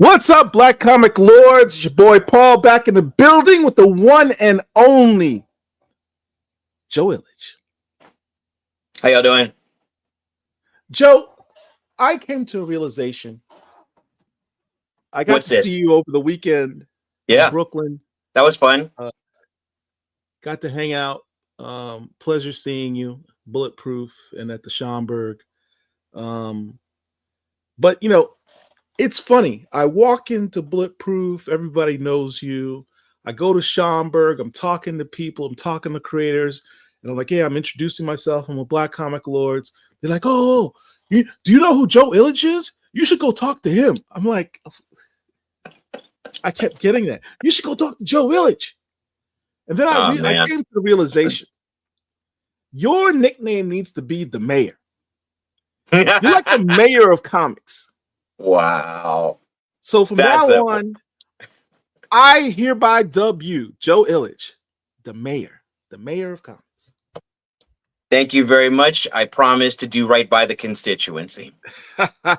What's up, Black Comic Lords? It's your boy Paul back in the building with the one and only Joe Illidge. How y'all doing? Joe, I came to a realization. I got to see you over the weekend in Brooklyn. That was fun. Got to hang out. Pleasure seeing you, Bulletproof, and at the Schomburg. But, you know, it's funny. I walk into Bulletproof. Everybody knows you. I go to Schomburg. I'm talking to people. I'm talking to creators. And I'm like, yeah, I'm introducing myself. I'm a Black Comic Lords. They're like, oh, do you know who Joe Illidge is? You should go talk to him. I'm like, I kept getting that. You should go talk to Joe Illidge. And then I came to the realization, your nickname needs to be the mayor. You're like the mayor of comics. Wow. So from now on, I hereby dub you, Joe Illidge, the mayor of comics. Thank you very much. I promise to do right by the constituency. All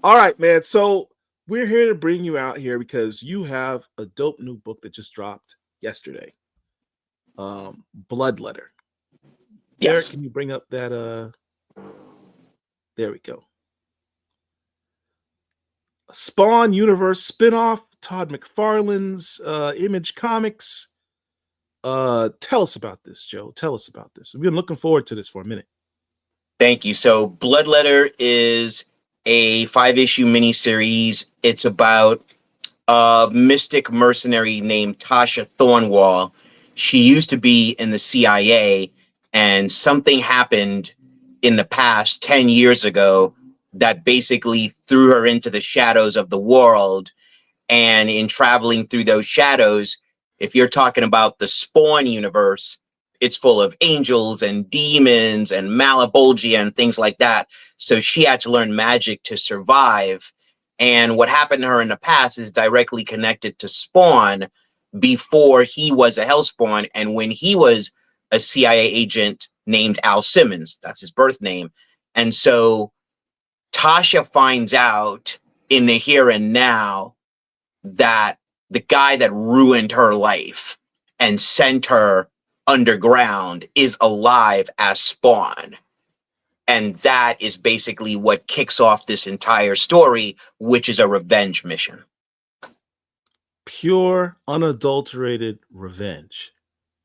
right, man. So we're here to bring you out here because you have a dope new book that just dropped yesterday. Bloodletter. Yes. Derek, can you bring up that? There we go. Spawn Universe spinoff, Todd McFarlane's Image Comics. Tell us about this, Joe. Tell us about this. We've been looking forward to this for a minute. Thank you. So Bloodletter is a 5-issue miniseries. It's about a mystic mercenary named Tasha Thornwall. She used to be in the CIA, and something happened in the past 10 years ago that basically threw her into the shadows of the world. And in traveling through those shadows, if you're talking about the Spawn universe, it's full of angels and demons and Malebolgia and things like that. So she had to learn magic to survive. And what happened to her in the past is directly connected to Spawn before he was a Hellspawn. And when he was a CIA agent named Al Simmons, that's his birth name. And so Tasha finds out in the here and now that the guy that ruined her life and sent her underground is alive as Spawn. And that is basically what kicks off this entire story, which is a revenge mission. Pure, unadulterated revenge.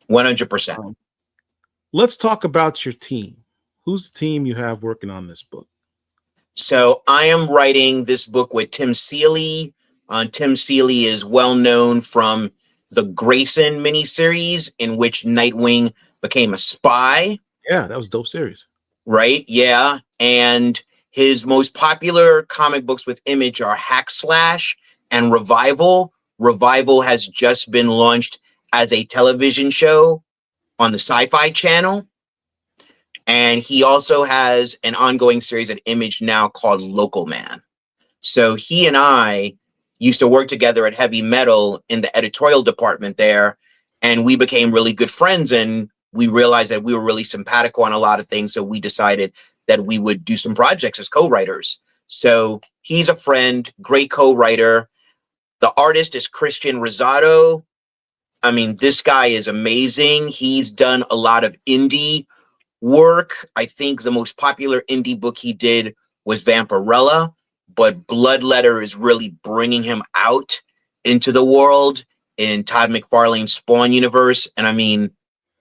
100%. Let's talk about your team. Who's the team you have working on this book? So I am writing this book with TIM SEELEY. TIM SEELEY is well known from the Grayson miniseries, in which Nightwing became a spy. Yeah, that was a dope series. Right? Yeah. And his most popular comic books with Image are Hack Slash and Revival. Revival has just been launched as a television show on the Sci-Fi Channel. And he also has an ongoing series at Image now called Local Man. So he and I used to work together at Heavy Metal in the editorial department there. And we became really good friends. And we realized that we were really simpatico on a lot of things. So we decided that we would do some projects as co-writers. So he's a friend, great co-writer. The artist is CHRISTIAN ROSADO. I mean, this guy is amazing. He's done a lot of indie work. I think the most popular indie book he did was Vampirella, but Bloodletter is really bringing him out into the world in Todd McFarlane's Spawn universe. And I mean,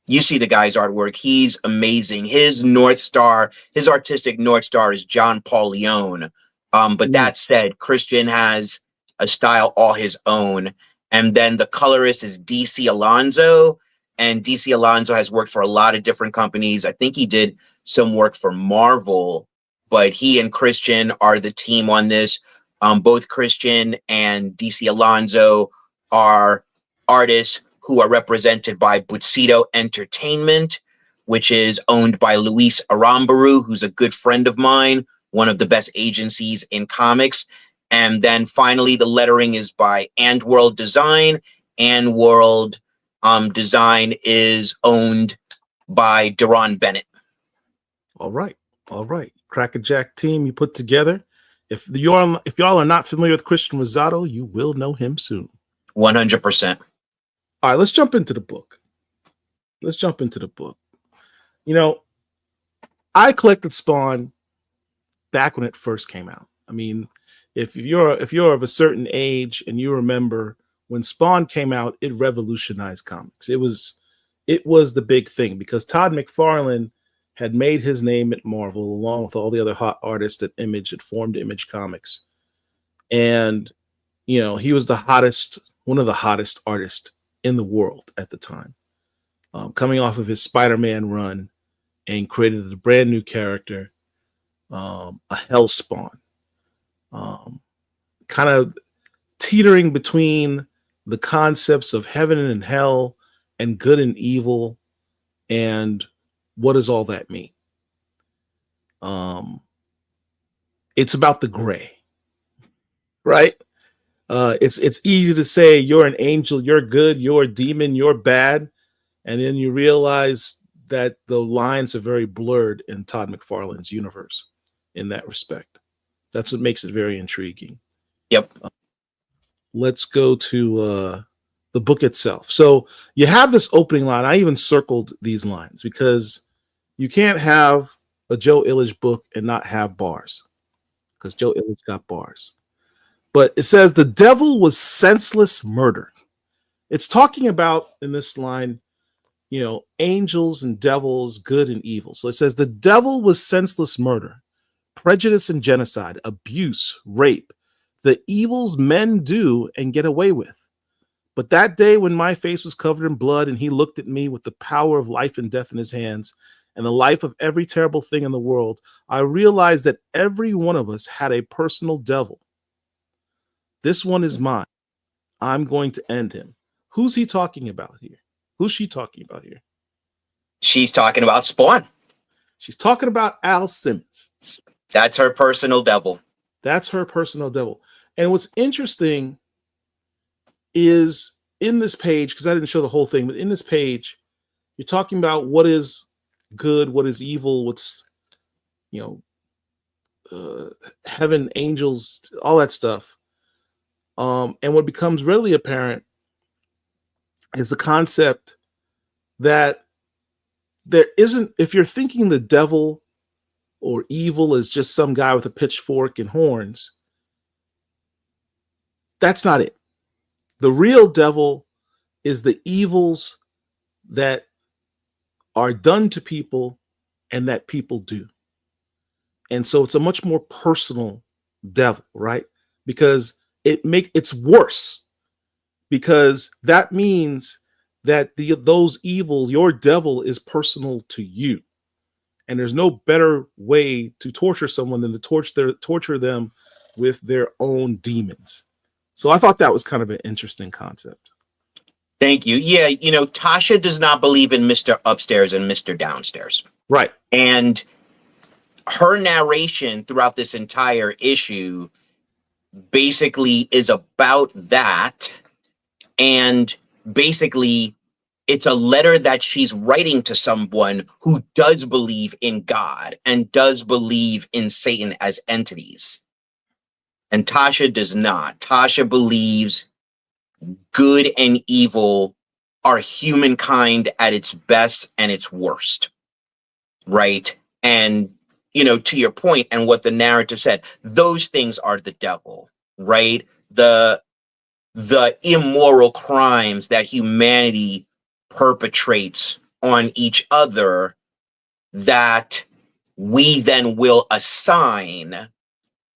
you see the guy's artwork. He's amazing. His North Star, his artistic North Star is John Paul Leon. But that said, Christian has a style all his own. And then the colorist is DC Alonso. And DC Alonso has worked for a lot of different companies. I think he did some work for Marvel, but he and Christian are the team on this. Both Christian and DC Alonso are artists who are represented by Butsido Entertainment, which is owned by Luis Arambaru, who's a good friend of mine, one of the best agencies in comics. And then finally, the lettering is by And World Design. And World Design is owned by Deron Bennett. All right. Crackerjack team you put together. If y'all are not familiar with Christian Rosado, you will know him soon. 100%. All right, let's jump into the book. You know, I collected Spawn back when it first came out. I mean, if you're of a certain age and you remember when Spawn came out, it revolutionized comics. It was the big thing because Todd McFarlane had made his name at Marvel along with all the other hot artists at Image that formed Image Comics. And, you know, he was one of the hottest artists in the world at the time, coming off of his Spider-Man run, and created a brand new character, a Hellspawn, kind of teetering between the concepts of heaven and hell and good and evil, and what does all that mean? It's about the gray, right? It's easy to say you're an angel, you're good, you're a demon, you're bad, and then you realize that the lines are very blurred in Todd McFarlane's universe in that respect. That's what makes it very intriguing. Yep. Let's go to the book itself. So you have this opening line. I even circled these lines because you can't have a Joe Illidge book and not have bars, because Joe Illidge got bars. But it says the devil was senseless murder. It's talking about, in this line, you know, angels and devils, good and evil. So it says the devil was senseless murder, prejudice and genocide, abuse, rape, the evils men do and get away with. But that day when my face was covered in blood and he looked at me with the power of life and death in his hands and the life of every terrible thing in the world, I realized that every one of us had a personal devil. This one is mine. I'm going to end him. Who's he talking about here? Who's she talking about here? She's talking about Spawn. She's talking about Al Simmons. That's her personal devil. That's her personal devil. And what's interesting is in this page, because I didn't show the whole thing, but in this page, you're talking about what is good, what is evil, what's, you know, heaven, angels, all that stuff. And what becomes readily apparent is the concept that there isn't, if you're thinking the devil or evil is just some guy with a pitchfork and horns, that's not it. The real devil is the evils that are done to people and that people do. And so it's a much more personal devil, right? Because it's worse, because that means that those evils, your devil, is personal to you. And there's no better way to torture someone than to torture them with their own demons. So I thought that was kind of an interesting concept. Thank you. Yeah, you know, Tasha does not believe in Mr. Upstairs and Mr. Downstairs. Right. And her narration throughout this entire issue basically is about that. And basically, it's a letter that she's writing to someone who does believe in God and does believe in Satan as entities. And Tasha does not. Tasha believes good and evil are humankind at its best and its worst, right? And, you know, to your point and what the narrative said, those things are the devil, right? The immoral crimes that humanity perpetrates on each other that we then will assign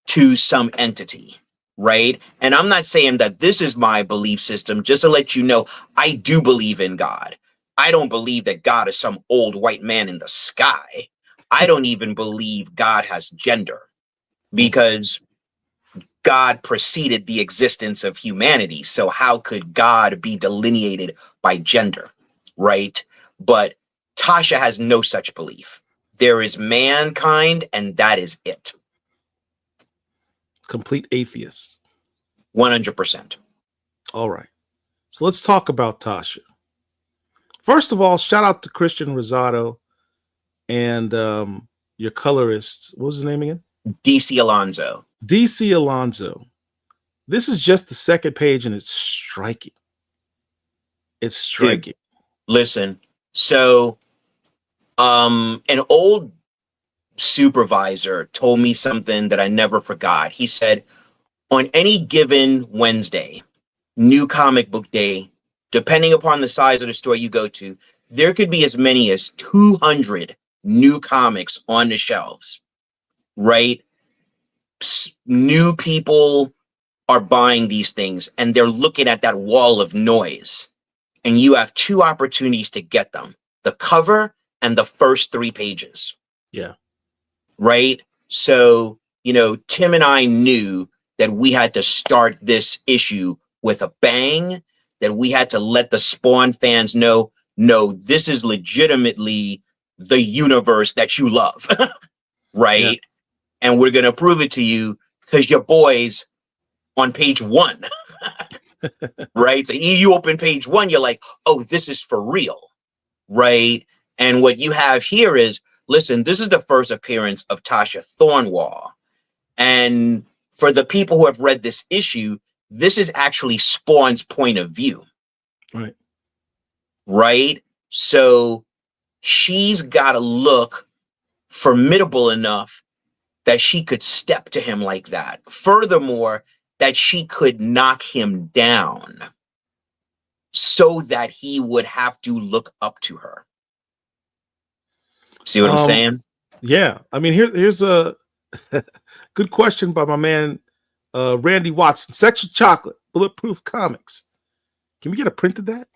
to some entity, right? And I'm not saying that this is my belief system, just to let you know, I do believe in God. I don't believe that God is some old white man in the sky. I don't even believe God has gender, because God preceded the existence of humanity. So how could God be delineated by gender, right? But Tasha has no such belief. There is mankind, and that is it. Complete atheists. 100%. All right. So let's talk about Tasha. First of all, shout out to Christian Rosado and your colorist. What was his name again? DC Alonso. DC Alonso. This is just the second page, and it's striking. It's striking. Dude, listen, so an old supervisor told me something that I never forgot. He said, on any given Wednesday, new comic book day, depending upon the size of the store you go to, there could be as many as 200 new comics on the shelves, right? New people are buying these things and they're looking at that wall of noise, and you have two opportunities to get them: the cover and the first 3 pages. Yeah. Right. So, you know, Tim and I knew that we had to start this issue with a bang, that we had to let the Spawn fans know, no, this is legitimately the universe that you love. Right. Yeah. And we're going to prove it to you because your boy's on page 1. Right. So you open page 1, you're like, oh, this is for real. Right. And what you have here is, listen, this is the first appearance of Tasha Thornwall. And for the people who have read this issue, this is actually Spawn's point of view. Right. Right. So she's got to look formidable enough that she could step to him like that. Furthermore, that she could knock him down so that he would have to look up to her. See what I'm saying? Yeah. I mean, here's a good question by my man, Randy Watson. Sexual Chocolate, Bulletproof Comics. Can we get a print of that?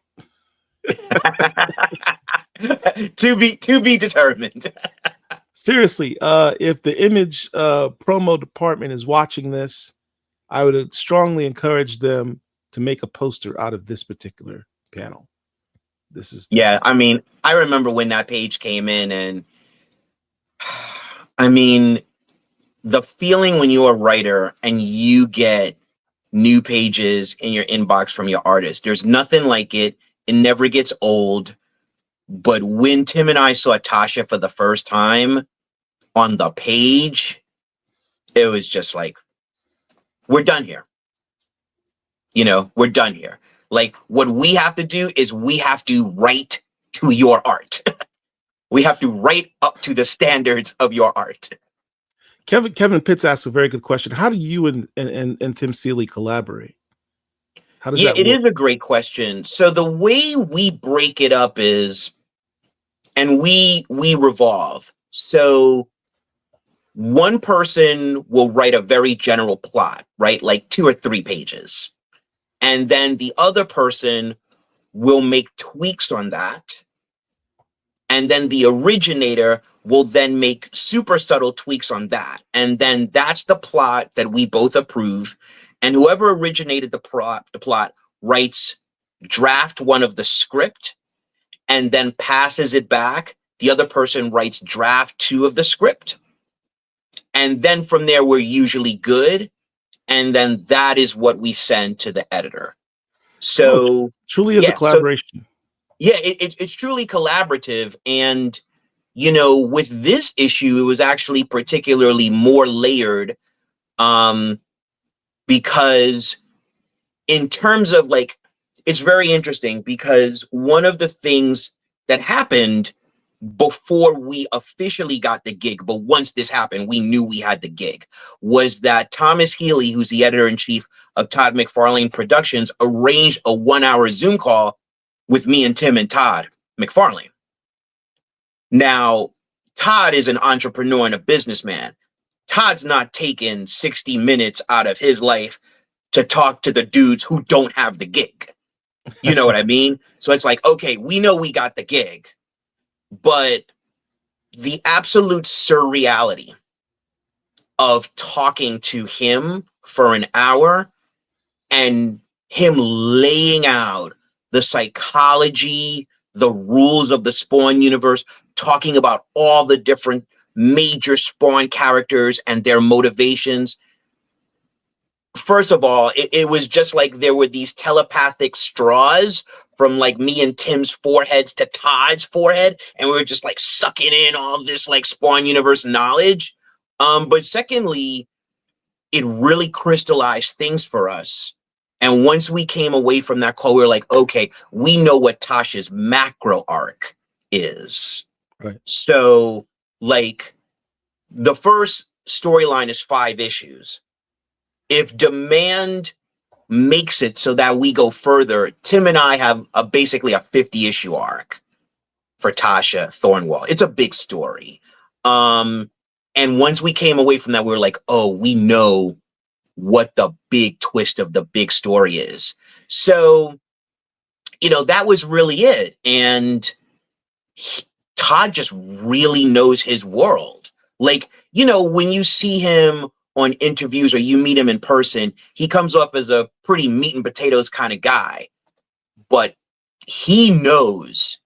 to be determined. Seriously, if the Image promo department is watching this, I would strongly encourage them to make a poster out of this particular panel. I mean, I remember when that page came in, and I mean, the feeling when you're a writer and you get new pages in your inbox from your artist, there's nothing like it. It never gets old. But when Tim and I saw Tasha for the first time on the page, it was just like, we're done here. You know, we're done here. Like, what we have to do is we have to write to your art. We have to write up to the standards of your art. Kevin Pitts asked a very good question. How do you and Tim Seeley collaborate? How does that work? It is a great question. So the way we break it up is, and we revolve. So one person will write a very general plot, right? Like 2 or 3 pages. And then the other person will make tweaks on that. And then the originator will then make super subtle tweaks on that. And then that's the plot that we both approve. And whoever originated the plot writes draft 1 of the script and then passes it back. The other person writes draft 2 of the script. And then from there, we're usually good. And then that is what we send to the editor. So truly is a collaboration. It's truly collaborative. And, you know, with this issue, it was actually particularly more layered because in terms of, like, it's very interesting because one of the things that happened before we officially got the gig, but once this happened, we knew we had the gig, was that Thomas Healy, who's the editor-in-chief of Todd McFarlane Productions, arranged a 1-hour Zoom call with me and Tim and Todd McFarlane. Now, Todd is an entrepreneur and a businessman. Todd's not taking 60 minutes out of his life to talk to the dudes who don't have the gig. You know what I mean? So it's like, okay, we know we got the gig, but the absolute surreality of talking to him for an hour and him laying out the psychology, the rules of the Spawn universe, talking about all the different major Spawn characters and their motivations. First of all, it was just like there were these telepathic straws from like me and Tim's foreheads to Todd's forehead, and we were just like sucking in all this like Spawn universe knowledge. But secondly, it really crystallized things for us. And once we came away from that call, we were like, okay, we know what Tasha's macro arc is. Right. So, like, the first storyline is 5 issues. If demand makes it so that we go further, Tim and I have basically a 50-issue arc for Tasha Thornwall. It's a big story. And once we came away from that, we were like, oh, we know what the big twist of the big story is. So, that was really it. And Todd just really knows his world. Like, when you see him on interviews or you meet him in person, he comes off as a pretty meat and potatoes kind of guy, but he knows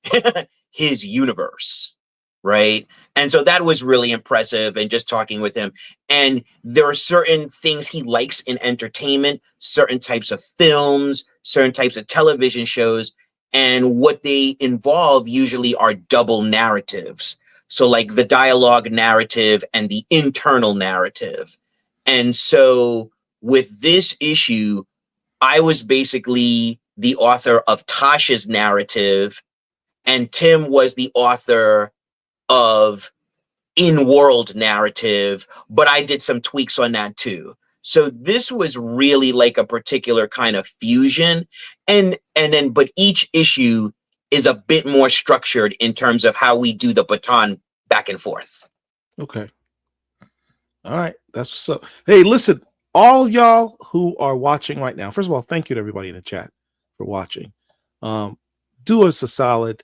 his universe, right? And so that was really impressive, and just talking with him. And there are certain things he likes in entertainment, certain types of films, certain types of television shows, and what they involve usually are double narratives. So like the dialogue narrative and the internal narrative. And so with this issue, I was basically the author of Tasha's narrative, and Tim was the author of in-world narrative, but I did some tweaks on that too. So this was really like a particular kind of fusion. But each issue is a bit more structured in terms of how we do the baton back and forth. Okay. All right. That's what's up. Hey, listen, all of y'all who are watching right now, first of all, thank you to everybody in the chat for watching. Do us a solid,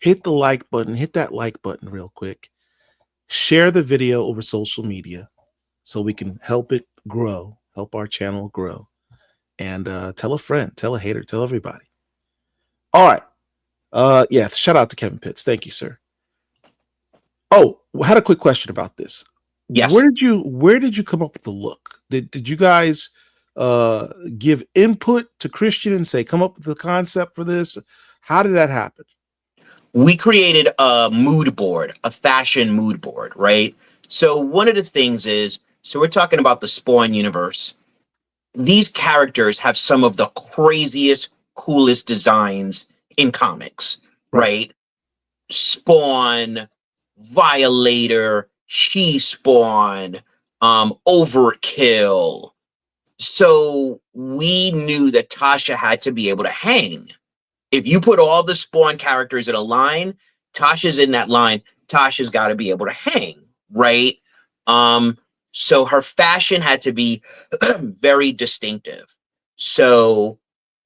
hit the like button, hit that like button real quick. Share the video over social media so we can help it grow, help our channel grow. And tell a friend, tell a hater, tell everybody. All right. Yeah, shout out to Kevin Pitts. Thank you, sir. Oh, I had a quick question about this. Yes. Where did you come up with the look? Did you guys give input to Christian and say, come up with the concept for this? How did that happen? We created a mood board, a fashion mood board, right? So one of the things is, so we're talking about the Spawn universe. These characters have some of the craziest, coolest designs in comics, right? Spawn, Violator, She-Spawn, Overkill. So we knew that Tasha had to be able to hang. If you put all the Spawn characters in a line, Tasha's in that line. Tasha's got to be able to hang, right? So her fashion had to be very distinctive. So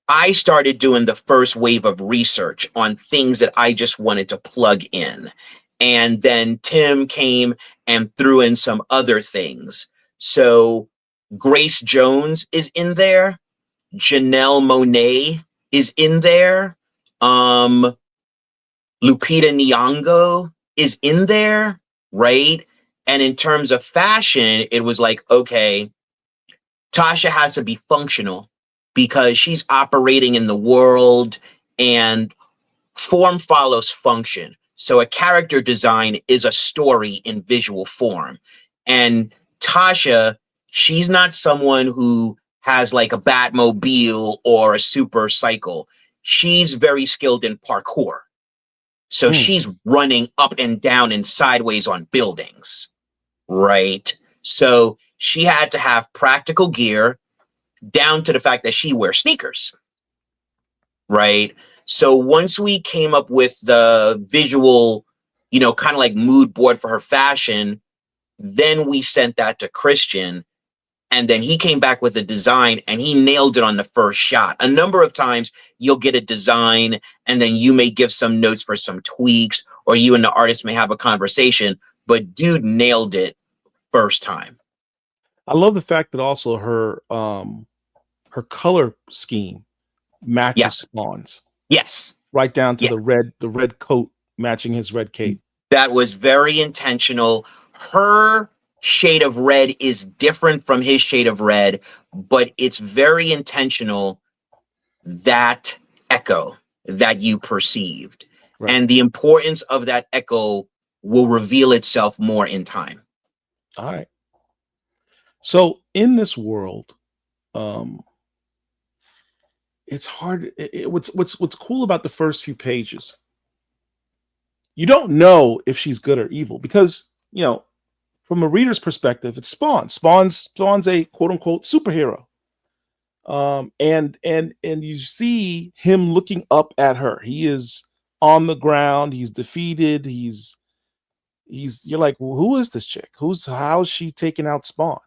I started doing the first wave of research on things that I just wanted to plug in. And then Tim came and threw in some other things. So Grace Jones is in there. Janelle Monáe is in there. Lupita Nyong'o is in there, right? And in terms of fashion, it was like, okay, Tasha has to be functional because she's operating in the world, and form follows function. So a character design is a story in visual form. And Tasha, she's not someone who has like a Batmobile or a super cycle. She's very skilled in parkour. So she's running up and down and sideways on buildings, right? So she had to have practical gear, down to the fact that she wears sneakers, right? So once we came up with the visual, kind of like mood board for her fashion, then we sent that to Christian. And then he came back with a design and he nailed it on the first shot. A number of times you'll get a design and then you may give some notes for some tweaks, or you and the artist may have a conversation, but dude nailed it first time. I love the fact that also her color scheme matches Spawn's. Yes. Right down to the red coat matching his red cape. That was very intentional. Her shade of red is different from his shade of red, but it's very intentional, that echo that you perceived. Right. And the importance of that echo will reveal itself more in time. All right. So in this world, it's hard. What's cool about the first few pages? You don't know if she's good or evil because, from a reader's perspective, it's Spawn. Spawn's a quote unquote superhero. And you see him looking up at her. He is on the ground. He's defeated. You're like, well, who is this chick? How's she taking out Spawn?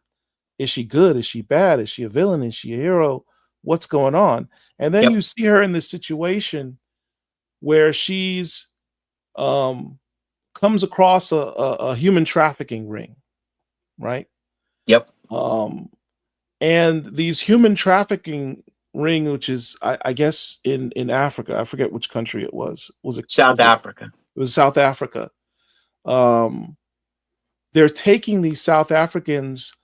Is she good? Is she bad? Is she a villain? Is she a hero? What's going on? And then you see her in this situation where she's comes across a human trafficking ring, right? Yep. And these human trafficking ring, which is, I guess, in Africa, I forget which country it was. Was it South Africa? It was South Africa. They're taking these South Africans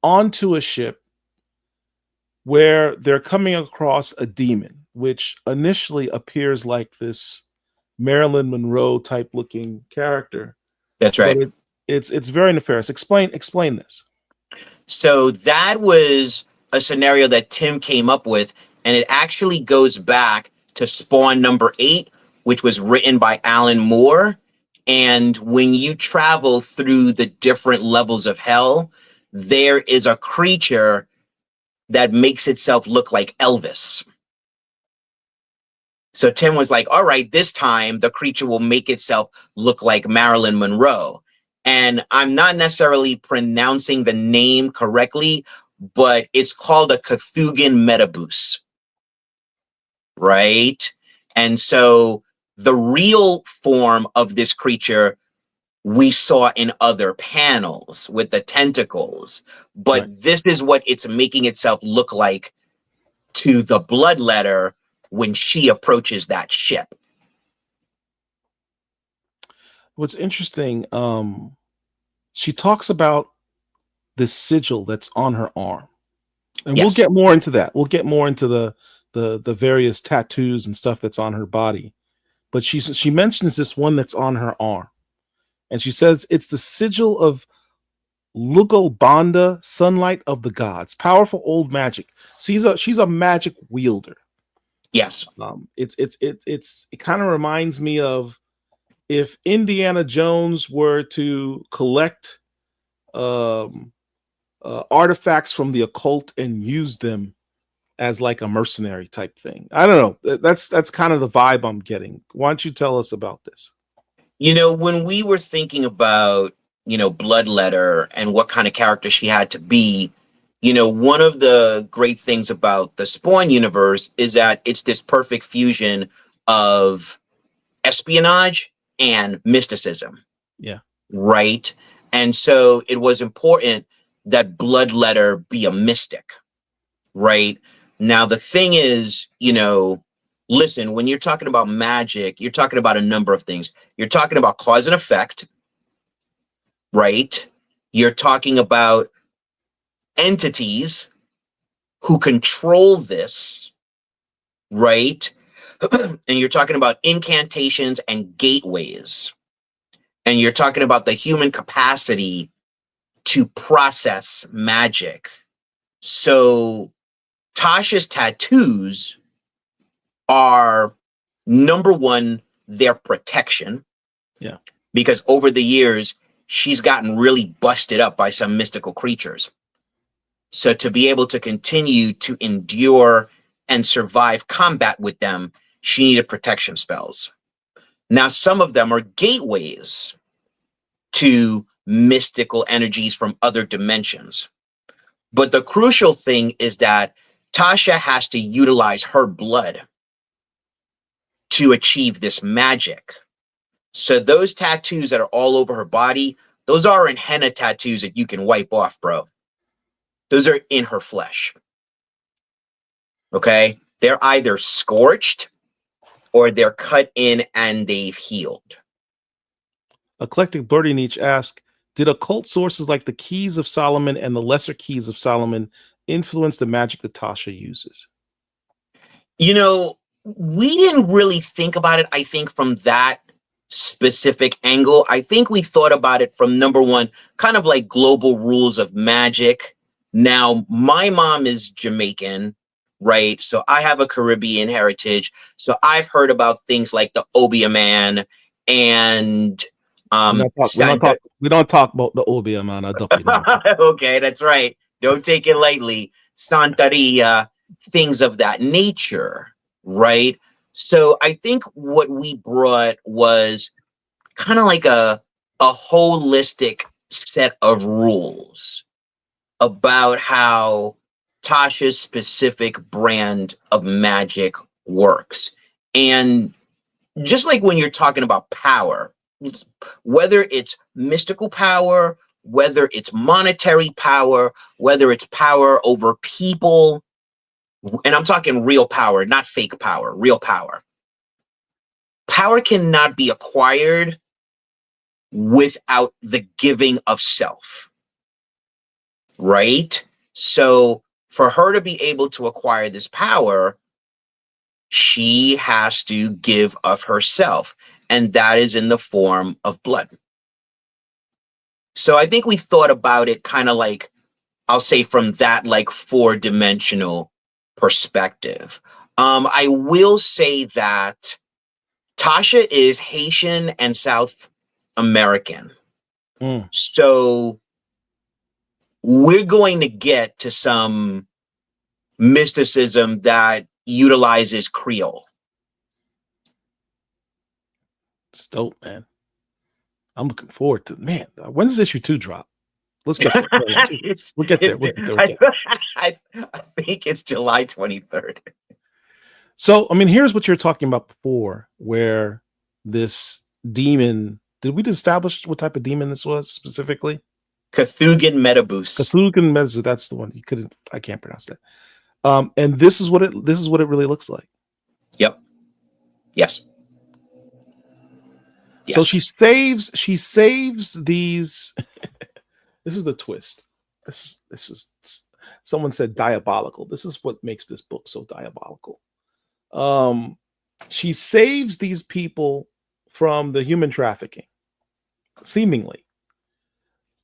onto a ship where they're coming across a demon, which initially appears like this Marilyn Monroe type looking character. That's right. But it's very nefarious. Explain this. So that was a scenario that Tim came up with, and it actually goes back to Spawn number 8, which was written by Alan Moore. And when you travel through the different levels of hell, there is a creature that makes itself look like Elvis. So Tim was like, all right, this time the creature will make itself look like Marilyn Monroe. And I'm not necessarily pronouncing the name correctly, but it's called a Cthugin Metabus, right? And so the real form of this creature we saw in other panels with the tentacles, but right. This is what it's making itself look like to the Bloodletter when she approaches that ship. What's interesting, she talks about this sigil that's on her arm, and we'll get more into that. We'll get more into the various tattoos and stuff that's on her body, but she mentions this one that's on her arm, and she says it's the sigil of Lugalbanda, sunlight of the gods, powerful old magic. She's a magic wielder. Yes. It kind of reminds me of if Indiana Jones were to collect artifacts from the occult and use them as like a mercenary type thing. I don't know. That's kind of the vibe I'm getting. Why don't you tell us about this? When we were thinking about, Bloodletter and what kind of character she had to be, one of the great things about the Spawn universe is that it's this perfect fusion of espionage and mysticism. Yeah. Right. And so it was important that Bloodletter be a mystic. Right. Now, the thing is, listen, when you're talking about magic, you're talking about a number of things. You're talking about cause and effect. Right. You're talking about entities who control this. Right. And you're talking about incantations and gateways. And you're talking about the human capacity to process magic. So Tasha's tattoos are, number one, their protection. Yeah. Because over the years, she's gotten really busted up by some mystical creatures. So to be able to continue to endure and survive combat with them, she needed protection spells. Now, some of them are gateways to mystical energies from other dimensions. But the crucial thing is that Tasha has to utilize her blood to achieve this magic. So those tattoos that are all over her body, those aren't henna tattoos that you can wipe off, bro. Those are in her flesh. Okay? They're either scorched or they're cut in and they've healed. Eclectic Birdie Nietzsche asked, did occult sources like the Keys of Solomon and the Lesser Keys of Solomon influence the magic that Tasha uses? We didn't really think about it, I think, from that specific angle. I think we thought about it from, number one, kind of like global rules of magic Now, my mom is Jamaican, right? So I have a Caribbean heritage. So I've heard about things like the Obia Man and we don't talk about the Obia Man. Okay, that's right. Don't take it lightly. Santeria, things of that nature, right? So I think what we brought was kind of like a holistic set of rules about how Tasha's specific brand of magic works. And just like when you're talking about power, whether it's mystical power, whether it's monetary power, whether it's power over people, and I'm talking real power, not fake power, real power. Power cannot be acquired without the giving of self, right? So for her to be able to acquire this power, she has to give of herself, and that is in the form of blood. So I think we thought about it kind of like, I'll say from that like 4-dimensional perspective. I will say that Tasha is Haitian and South American. So we're going to get to some mysticism that utilizes Creole. It's dope, man. I'm looking forward to, man. When does issue 2 drop? Let's get there. We'll get there. I think it's July 23rd. So, I mean, here's what you're talking about before, where this demon, did we establish what type of demon this was specifically? Cthulhu Metabus. Cthulhu Metabus, that's the one. I can't pronounce that. And this is what it really looks like. Yep. Yes. So she saves these. This is the twist. This is someone said diabolical. This is what makes this book so diabolical. She saves these people from the human trafficking, seemingly.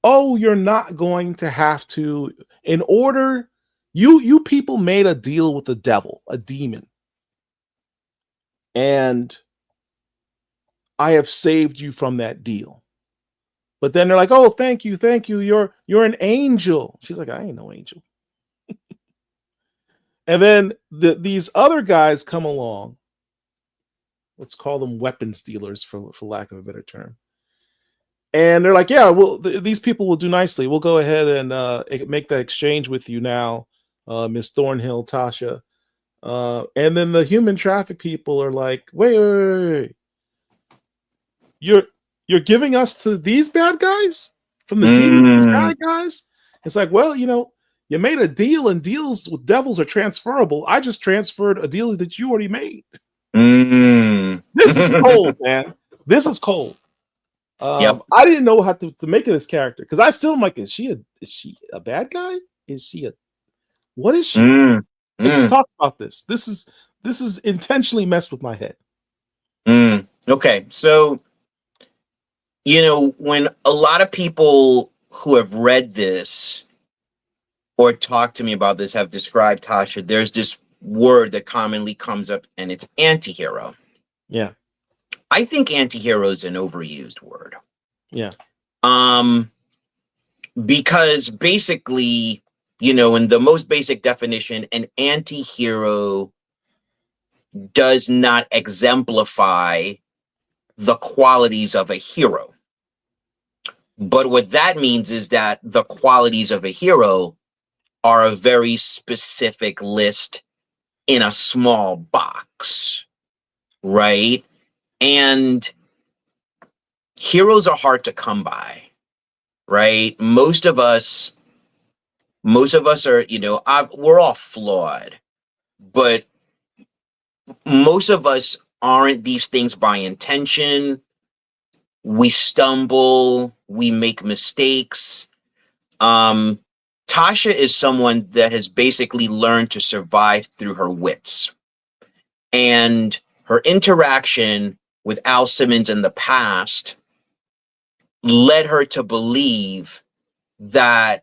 Oh, you're not going to have to, in order, you people made a deal with the devil, a demon. And I have saved you from that deal. But then they're like, oh, thank you. You're an angel. She's like, I ain't no angel. And then these other guys come along. Let's call them weapons dealers for lack of a better term. And they're like, yeah, well, these people will do nicely. We'll go ahead and make that exchange with you now, Miss Thornhill, Tasha. And then the human traffic people are like, wait. You're giving us to these bad guys from the demons, bad guys? It's like, well, you made a deal, and deals with devils are transferable. I just transferred a deal that you already made. This is cold, man. This is cold. I didn't know how to make of this character, because I still am like, is she a bad guy? What is she? Let's talk about this. This is intentionally messed with my head. Okay, so when a lot of people who have read this or talked to me about this have described Tasha, there's this word that commonly comes up, and it's anti-hero. Yeah. I think anti-hero is an overused word. Yeah. Because basically, in the most basic definition, an anti-hero does not exemplify the qualities of a hero. But what that means is that the qualities of a hero are a very specific list in a small box, right? And heroes are hard to come by, right? Most of us are, we're all flawed, but most of us aren't these things by intention. We stumble, we make mistakes. Tasha is someone that has basically learned to survive through her wits. And her interaction with Al Simmons in the past led her to believe that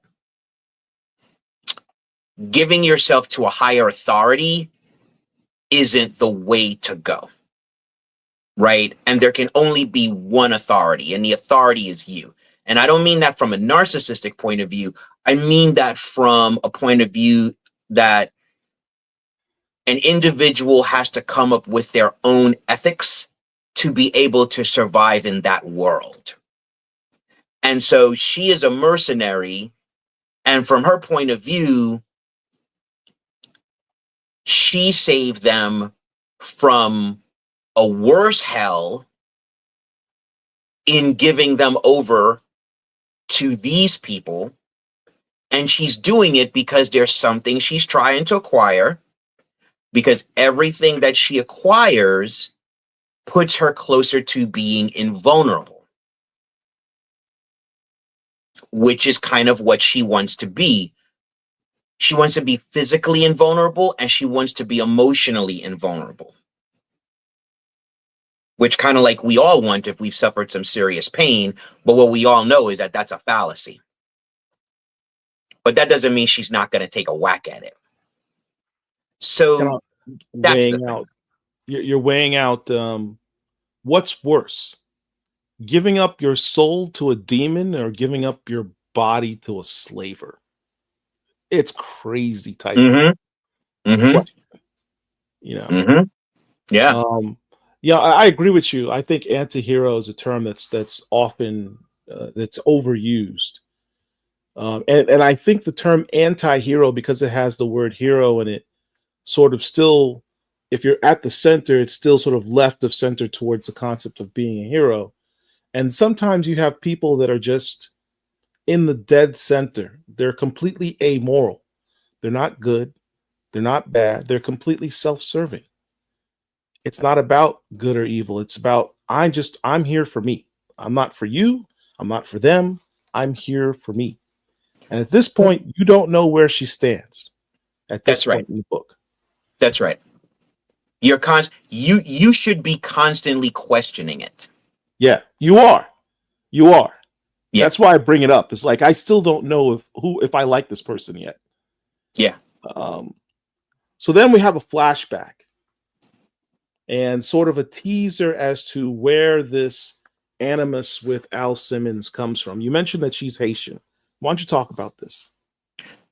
giving yourself to a higher authority isn't the way to go, right? And there can only be one authority, and the authority is you. And I don't mean that from a narcissistic point of view. I mean that from a point of view that an individual has to come up with their own ethics to be able to survive in that world. And so she is a mercenary, and from her point of view, she saved them from a worse hell in giving them over to these people. And she's doing it because there's something she's trying to acquire, because everything that she acquires puts her closer to being invulnerable, which is kind of what she wants to be. She wants to be physically invulnerable, and she wants to be emotionally invulnerable, which kind of like we all want if we've suffered some serious pain. But what we all know is that that's a fallacy. But that doesn't mean she's not going to take a whack at it. So that's the thing. You're weighing out what's worse, giving up your soul to a demon or giving up your body to a slaver. It's crazy type of question, you know. Yeah. Yeah, I agree with you. I think anti-hero is a term that's often that's overused. And I think the term anti-hero, because it has the word hero in it, sort of still, if you're at the center, it's still sort of left of center towards the concept of being a hero. And sometimes you have people that are just in the dead center. They're completely amoral. They're not good. They're not bad. They're completely self-serving. It's not about good or evil. It's about, I'm here for me. I'm not for you. I'm not for them. I'm here for me. And at this point, you don't know where she stands at this point in the book. That's right. You should be constantly questioning it. Yeah, you are. You are. Yeah. That's why I bring it up. It's like I still don't know if I like this person yet. Yeah. So then we have a flashback and sort of a teaser as to where this animus with Al Simmons comes from. You mentioned that she's Haitian. Why don't you talk about this?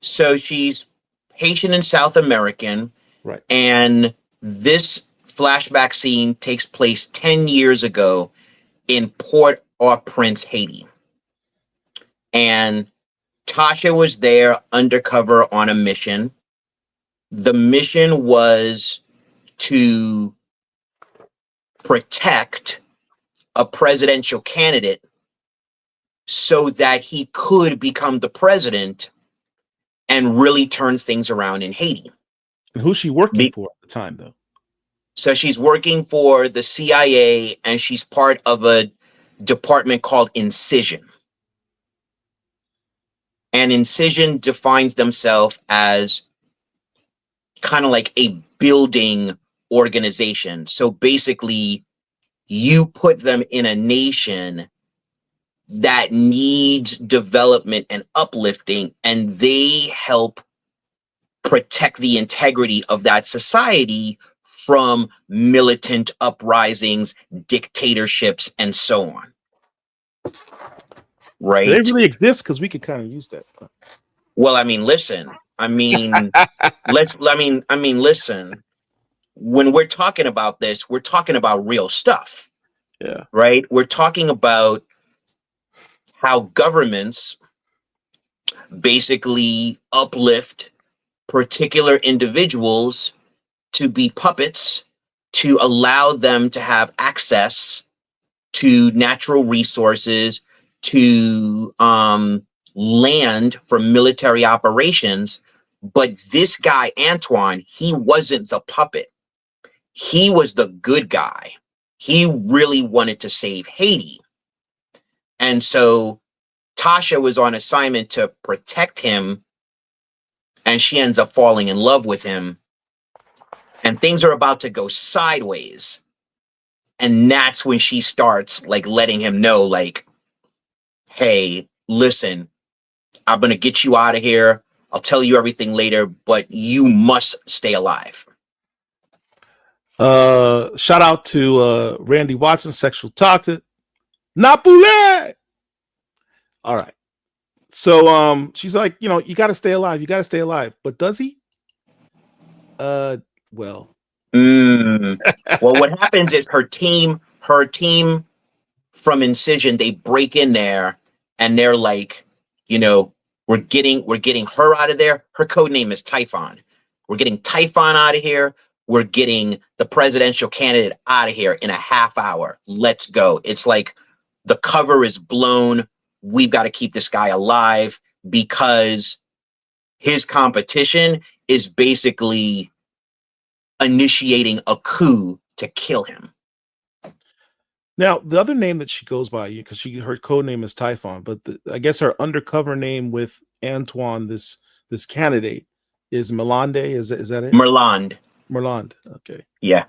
So she's Haitian and South American. Right. And this flashback scene takes place 10 years ago in Port-au-Prince, Haiti. And Tasha was there undercover on a mission. The mission was to protect a presidential candidate so that he could become the president and really turn things around in Haiti. And who's she working for at the time, though? So she's working for the CIA, and she's part of a department called Incision. And Incision defines themselves as kind of like a building organization. So basically, you put them in a nation that needs development and uplifting, and they help protect the integrity of that society from militant uprisings, dictatorships, and so on. Right? Do they really exist? Because we could kind of use that. Well, I mean, listen. Listen. When we're talking about this, we're talking about real stuff. Yeah. Right? We're talking about how governments basically uplift particular individuals to be puppets, to allow them to have access to natural resources, to land for military operations. But this guy, Antoine, he wasn't the puppet. He was the good guy. He really wanted to save Haiti. And so Tasha was on assignment to protect him, and she ends up falling in love with him. And things are about to go sideways. And that's when she starts like letting him know, like, hey, listen, I'm going to get you out of here. I'll tell you everything later, but you must stay alive. Shout out to Randy Watson, sexual toxic. Napule. All right. So she's like, you know, you gotta stay alive, you gotta stay alive. But does he? Well. Well, what happens is her team from Incision, they break in there and they're like, you know, we're getting her out of there. Her code name is Typhon. We're getting Typhon out of here. We're getting the presidential candidate out of here in a half hour. Let's go. It's like the cover is blown. We've got to keep this guy alive because his competition is basically initiating a coup to kill him. Now, the other name that she goes by, because her code name is Typhon, but I guess her undercover name with Antoine, this candidate, is Melande. Is that it? Merland. Okay. Yeah.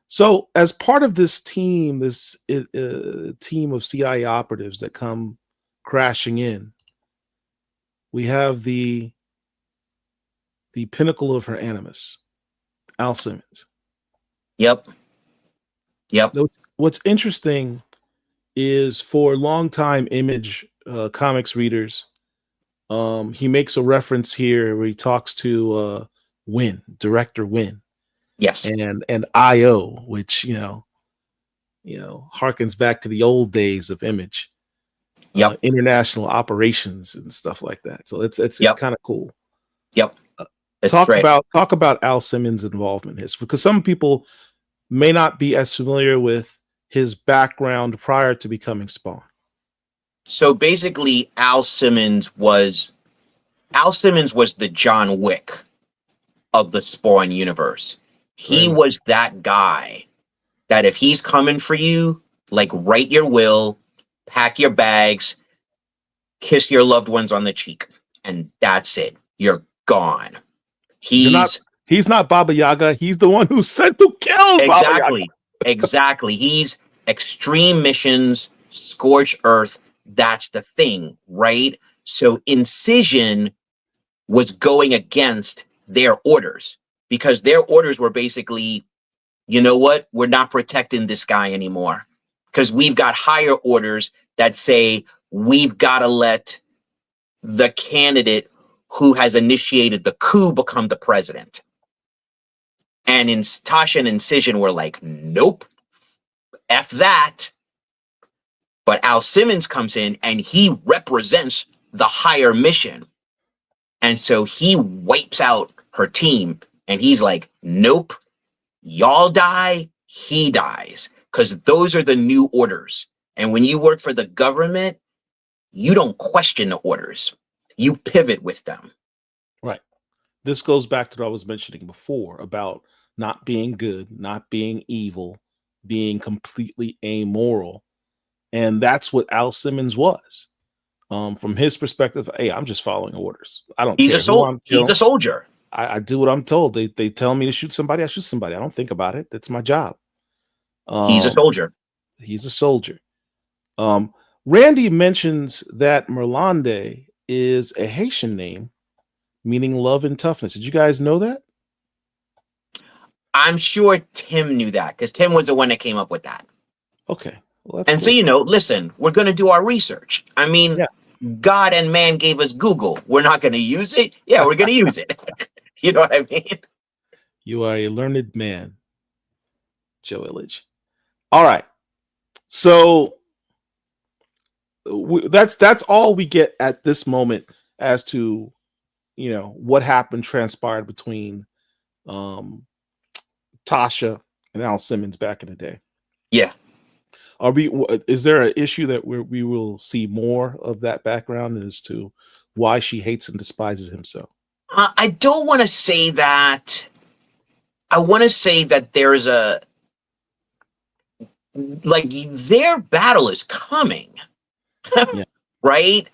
So, as part of this team, this team of CIA operatives that come crashing in, we have the pinnacle of her animus, Al Simmons. Yep. What's interesting is for longtime Image comics readers, he makes a reference here where he talks to director Wynn. Yes. And IO, which you know harkens back to the old days of Image. Yep. International operations and stuff like that. So it's kind of cool. Yep. Talk about Al Simmons' involvement, because some people may not be as familiar with his background prior to becoming Spawn. So basically, Al Simmons was the John Wick of the Spawn universe. He was that guy that if he's coming for you, like, write your will, pack your bags, kiss your loved ones on the cheek, and that's it. You're gone. He's not Baba Yaga. He's the one who's sent to kill Baba Yaga. Exactly. He's extreme missions, scorch earth. That's the thing, right? So Incision was going against their orders because their orders were basically, you know what? We're not protecting this guy anymore because we've got higher orders that say we've got to let the candidate who has initiated the coup become the president. And Tasha and Incision were like, nope, F that. But Al Simmons comes in and he represents the higher mission. And so he wipes out her team and he's like, nope, y'all die, he dies. Because those are the new orders. And when you work for the government, you don't question the orders. You pivot with them. Right. This goes back to what I was mentioning before about not being good, not being evil, being completely amoral. And that's what Al Simmons was. From his perspective, hey, I'm just following orders. I don't care. He's a soldier. I do what I'm told. They tell me to shoot somebody, I shoot somebody. I don't think about it. That's my job. He's a soldier. He's a soldier. Randy mentions that Merlande is a Haitian name meaning love and toughness. Did you guys know that? I'm sure Tim knew that because Tim was the one that came up with that. Okay. Well, and cool. So, listen, we're going to do our research. I mean, God and man gave us Google. We're not going to use it. Yeah, we're going to use it. You know what I mean? You are a learned man, Joe Illidge. All right. So that's all we get at this moment as to, what happened, transpired between Tasha and Al Simmons back in the day. Yeah. Is there an issue that we will see more of that background as to why she hates and despises him so? I don't want to say that. I want to say that there's their battle is coming, yeah. Right?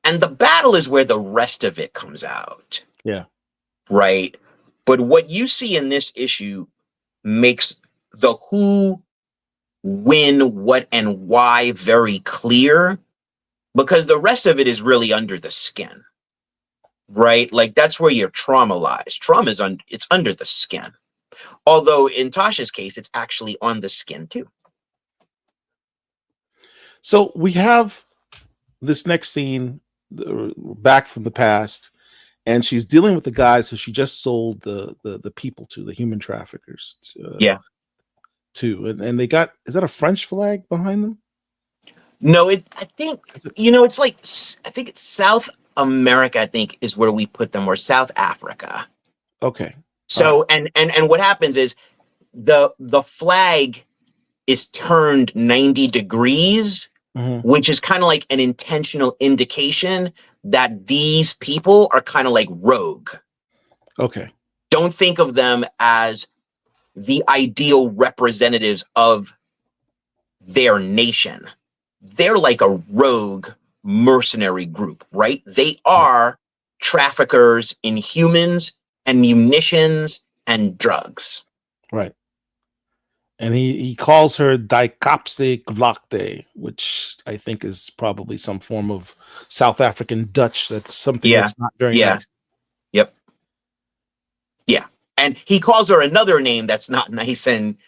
And the battle is where the rest of it comes out. Yeah. Right? But what you see in this issue makes the who, when, what, and why very clear, because the rest of it is really under the skin. right? Like that's where your trauma lies. Trauma is it's under the skin. Although in Tasha's case, it's actually on the skin too. So we have this next scene back from the past, and she's dealing with the guys who she just sold the people to, the human traffickers. Yeah. To and they got, is that a French flag behind them? No, I think it's like, I think it's South America, I think is where we put them, or South Africa. Okay. So and what happens is the flag is turned 90 degrees, which is kind of like an intentional indication that these people are kind of like rogue. Okay. Don't think of them as the ideal representatives of their nation. They're like a rogue mercenary group, right? They are traffickers in humans and munitions and drugs. Right. And he calls her dccomics, which I think is probably some form of South African Dutch. That's something that's not very nice. Yep. Yeah. And he calls her another name that's not nice. And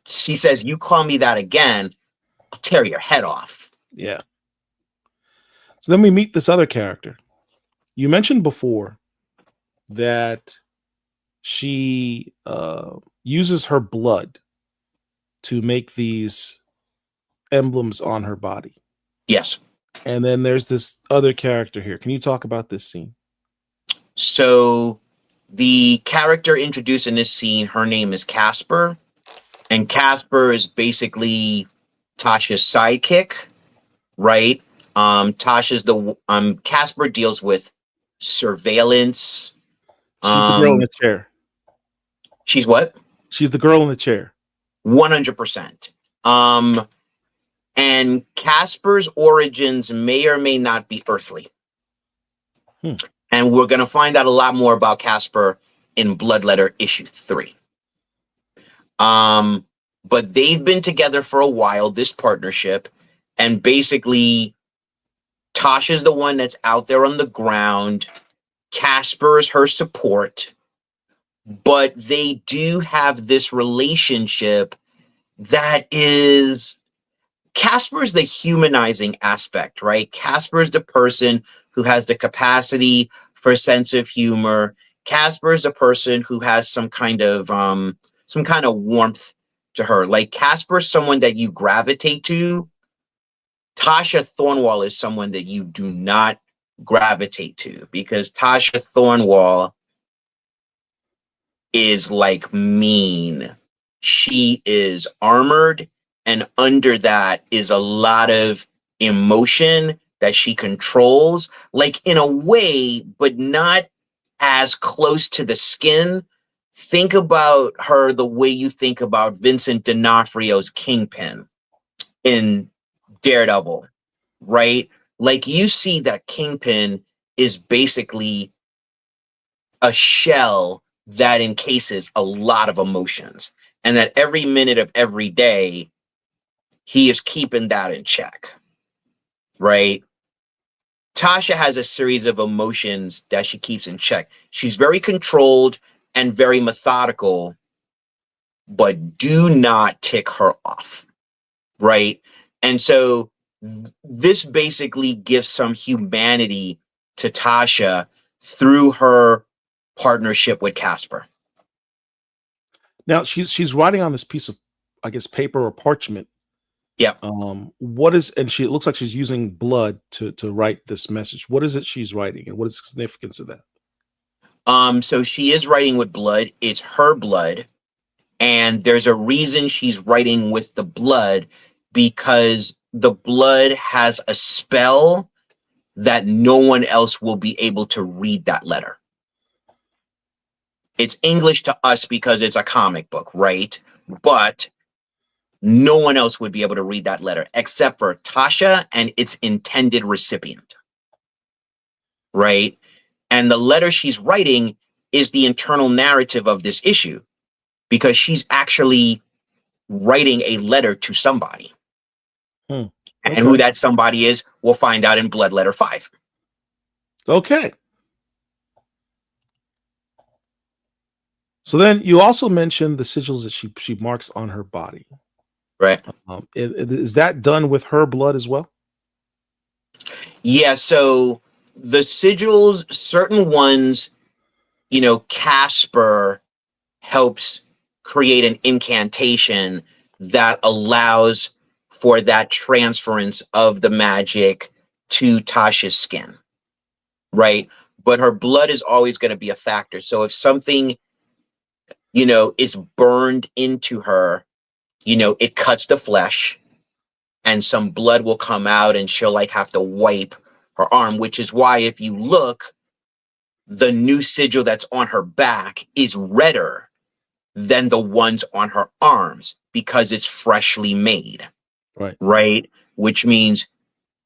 she says, "You call me that again, I'll tear your head off." Yeah. So then we meet this other character. You mentioned before that she uses her blood to make these emblems on her body. Yes. And then there's this other character here. Can you talk about this scene? So the character introduced in this scene, her name is Casper. And Casper is basically Tasha's sidekick, right? Casper deals with surveillance. She's the girl in the chair. She's what? She's the girl in the chair. 100%. And Casper's origins may or may not be earthly. And we're going to find out a lot more about Casper in Bloodletter issue 3. But they've been together for a while, this partnership, and basically Tasha's the one that's out there on the ground. Casper is her support, but they do have this relationship that is, Casper's the humanizing aspect, right? Casper's the person who has the capacity for a sense of humor. Casper's the person who has some kind of warmth to her. Like Casper's someone that you gravitate to. Tasha Thornwall is someone that you do not gravitate to, because Tasha Thornwall is like mean. She is armored, and under that is a lot of emotion that she controls, like in a way, but not as close to the skin. Think about her the way you think about Vincent D'Onofrio's Kingpin in Daredevil, right? Like you see that Kingpin is basically a shell that encases a lot of emotions, and that every minute of every day, he is keeping that in check, right? Tasha has a series of emotions that she keeps in check. She's very controlled and very methodical, but do not tick her off, right? And so this basically gives some humanity to Tasha through her partnership with Casper. Now she's writing on this piece of, I guess, paper or parchment. Yep. It looks like she's using blood to write this message. What is it she's writing, and what is the significance of that? So she is writing with blood. It's her blood. And there's a reason she's writing with the blood, because the blood has a spell that no one else will be able to read that letter. It's English to us because it's a comic book, right? But no one else would be able to read that letter except for Tasha and its intended recipient, right? And the letter she's writing is the internal narrative of this issue, because she's actually writing a letter to somebody. And who that somebody is, we'll find out in Bloodletter 5. Okay. So then you also mentioned the sigils that she marks on her body. Right. Is that done with her blood as well? Yeah. So the sigils, certain ones, Casper helps create an incantation that allows for that transference of the magic to Tasha's skin, right? But her blood is always going to be a factor. So if something, is burned into her, it cuts the flesh and some blood will come out and she'll like have to wipe her arm, which is why if you look, the new sigil that's on her back is redder than the ones on her arms because it's freshly made. Right. Which means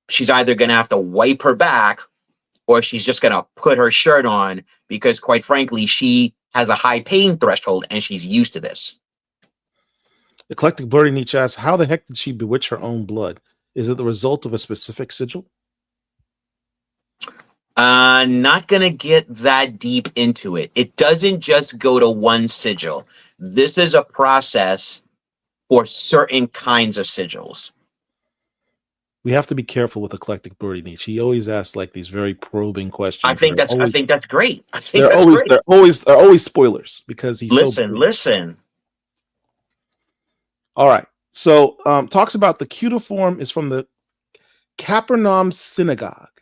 she's either going to have to wipe her back or she's just going to put her shirt on because, quite frankly, she has a high pain threshold and she's used to this. Eclectic Birdie Nietzsche asks, how the heck did she bewitch her own blood? Is it the result of a specific sigil? Not going to get that deep into it. It doesn't just go to one sigil. This is a process for certain kinds of sigils. We have to be careful with Eclectic Birdie Nietzsche. He always asks like these very probing questions. I think that's great. They're always spoilers because he's listen. All right. So talks about the cuneiform is from the Capernaum synagogue,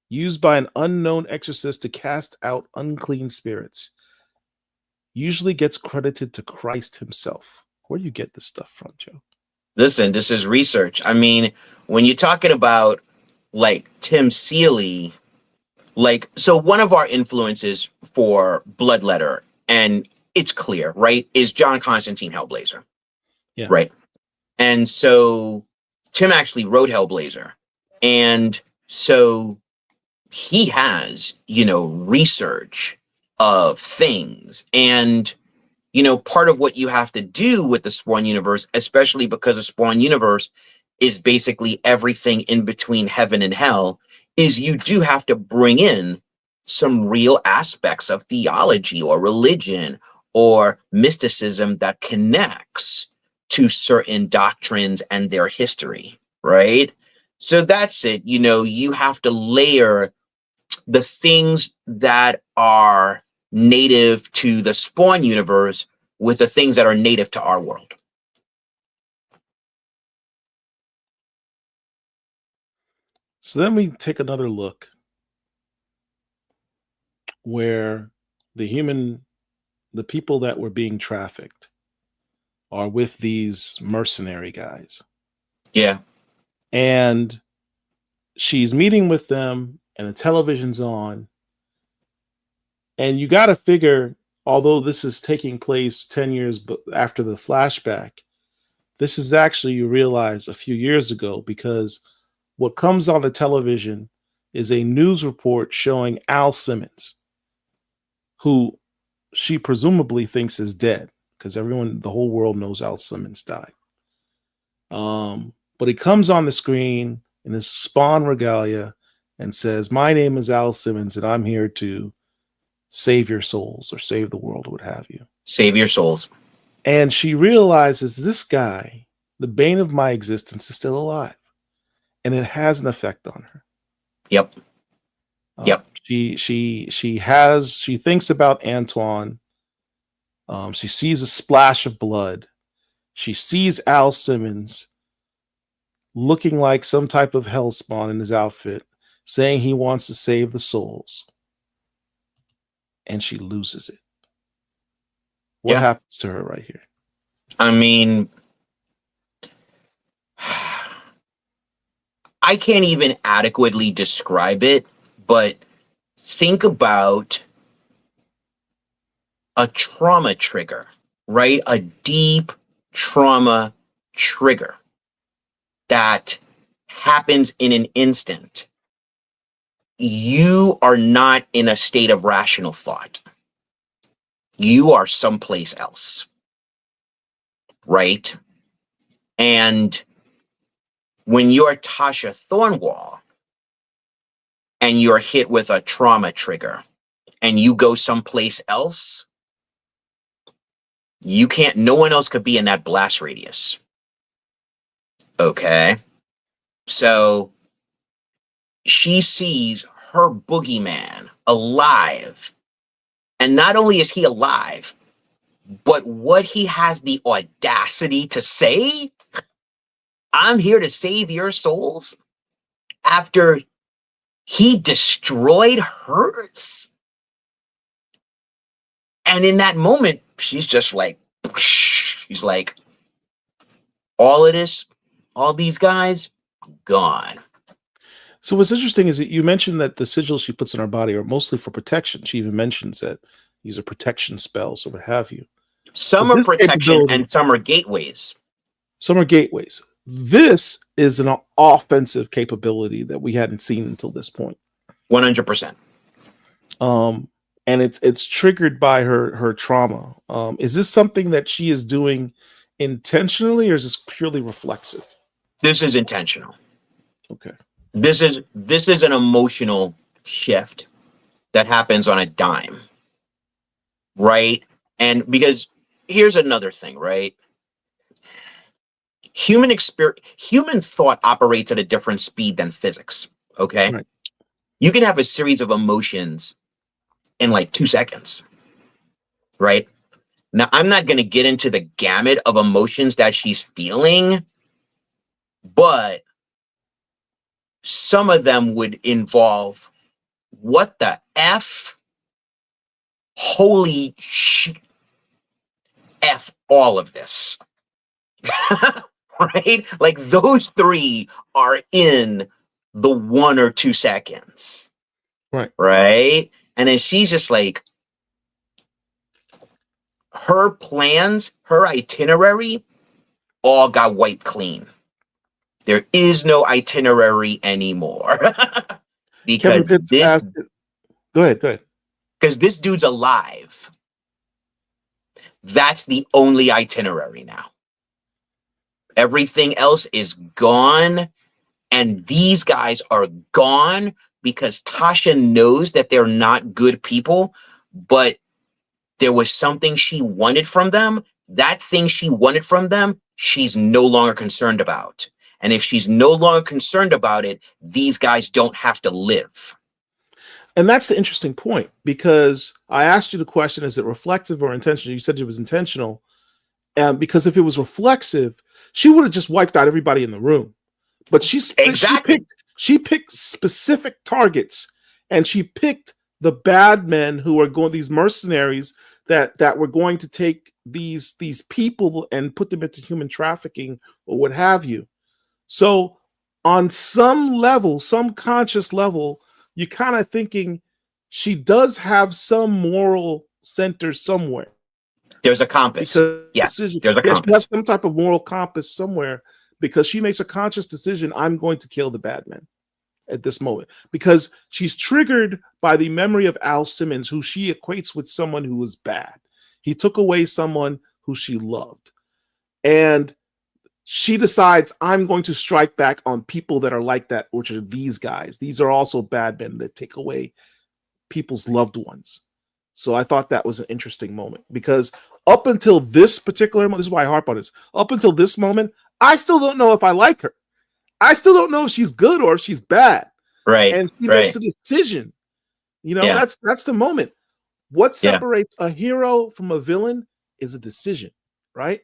used by an unknown exorcist to cast out unclean spirits. Usually gets credited to Christ himself. Where do you get this stuff from, Joe? Listen, this is research. I mean, when you're talking about like TIM SEELEY, so one of our influences for Bloodletter, and it's clear, right, is John Constantine Hellblazer. Yeah. Right. And so Tim actually wrote Hellblazer. And so he has, research of things. And, part of what you have to do with the Spawn universe, especially because the Spawn universe is basically everything in between heaven and hell, is you do have to bring in some real aspects of theology or religion or mysticism that connects to certain doctrines and their history, right? So that's it. You have to layer the things that are native to the Spawn universe with the things that are native to our world. So then we take another look where the people that were being trafficked are with these mercenary guys. Yeah. And she's meeting with them and the television's on. And you got to figure, although this is taking place 10 years after the flashback, this is actually, you realize, a few years ago, because what comes on the television is a news report showing Al Simmons, who she presumably thinks is dead, because the whole world knows Al Simmons died. But he comes on the screen in his Spawn regalia and says, "My name is Al Simmons, and I'm here to save your souls, or save the world, or what have you. Save your souls." And she realizes this guy, the bane of my existence, is still alive. And it has an effect on her. Yep. She thinks about Antoine. She sees a splash of blood. She sees Al Simmons looking like some type of hellspawn in his outfit, saying he wants to save the souls. And she loses it. What happens to her right here? I mean, I can't even adequately describe it, but think about a trauma trigger, right? A deep trauma trigger that happens in an instant. You are not in a state of rational thought. You are someplace else, right? And when you're Tasha Thornwall and you're hit with a trauma trigger and you go someplace else, You can't, no one else could be in that blast radius. Okay. So she sees her boogeyman alive. And not only is he alive, but what he has the audacity to say, I'm here to save your souls, after he destroyed hers. And in that moment, she's just like, she's like, all of this, all these guys, gone. So what's interesting is that you mentioned that the sigils she puts in her body are mostly for protection. She even mentions that these are protection spells or what have you. Some But are this protection capability- and some are gateways. Some are gateways. This is an offensive capability that we hadn't seen until this point. 100%. And it's triggered by her trauma. Is this something that she is doing intentionally, or is this purely reflexive? This is intentional. Okay. This is an emotional shift that happens on a dime, right? And because here's another thing, right? Human thought operates at a different speed than physics. Okay. Right. You can have a series of emotions in like 2 seconds, right? Now, I'm not going to get into the gamut of emotions that she's feeling, but some of them would involve, what the F? Holy sh! F all of this. Right? Like those three are in the 1 or 2 seconds. Right. Right? And then she's just like, her plans, her itinerary, all got wiped clean. There is no itinerary anymore. Because this, go ahead. Because this dude's alive. That's the only itinerary now. Everything else is gone. And these guys are gone because Tasha knows that they're not good people, but there was something she wanted from them. That thing she wanted from them, she's no longer concerned about. And if she's no longer concerned about it, these guys don't have to live. And that's the interesting point, because I asked you the question, is it reflective or intentional? You said it was intentional. Because if it was reflexive, she would have just wiped out everybody in the room. But she picked specific targets, and she picked the bad men who are going, these mercenaries that were going to take these people and put them into human trafficking or what have you. So on some level, some conscious level, you're kind of thinking she does have some moral center somewhere. There's a compass. Yes, there's a compass. She has some type of moral compass somewhere, because she makes a conscious decision, I'm going to kill the bad men at this moment, because she's triggered by the memory of Al Simmons, who she equates with someone who was bad. He took away someone who she loved. And she decides, I'm going to strike back on people that are like that, which are these guys. These are also bad men that take away people's loved ones. So I thought that was an interesting moment, because up until this particular moment, this is why I harp on this, up until this moment, I still don't know if I like her. I still don't know if she's good or if she's bad. Right. And she makes a decision. You know, that's the moment. What separates a hero from a villain is a decision, right?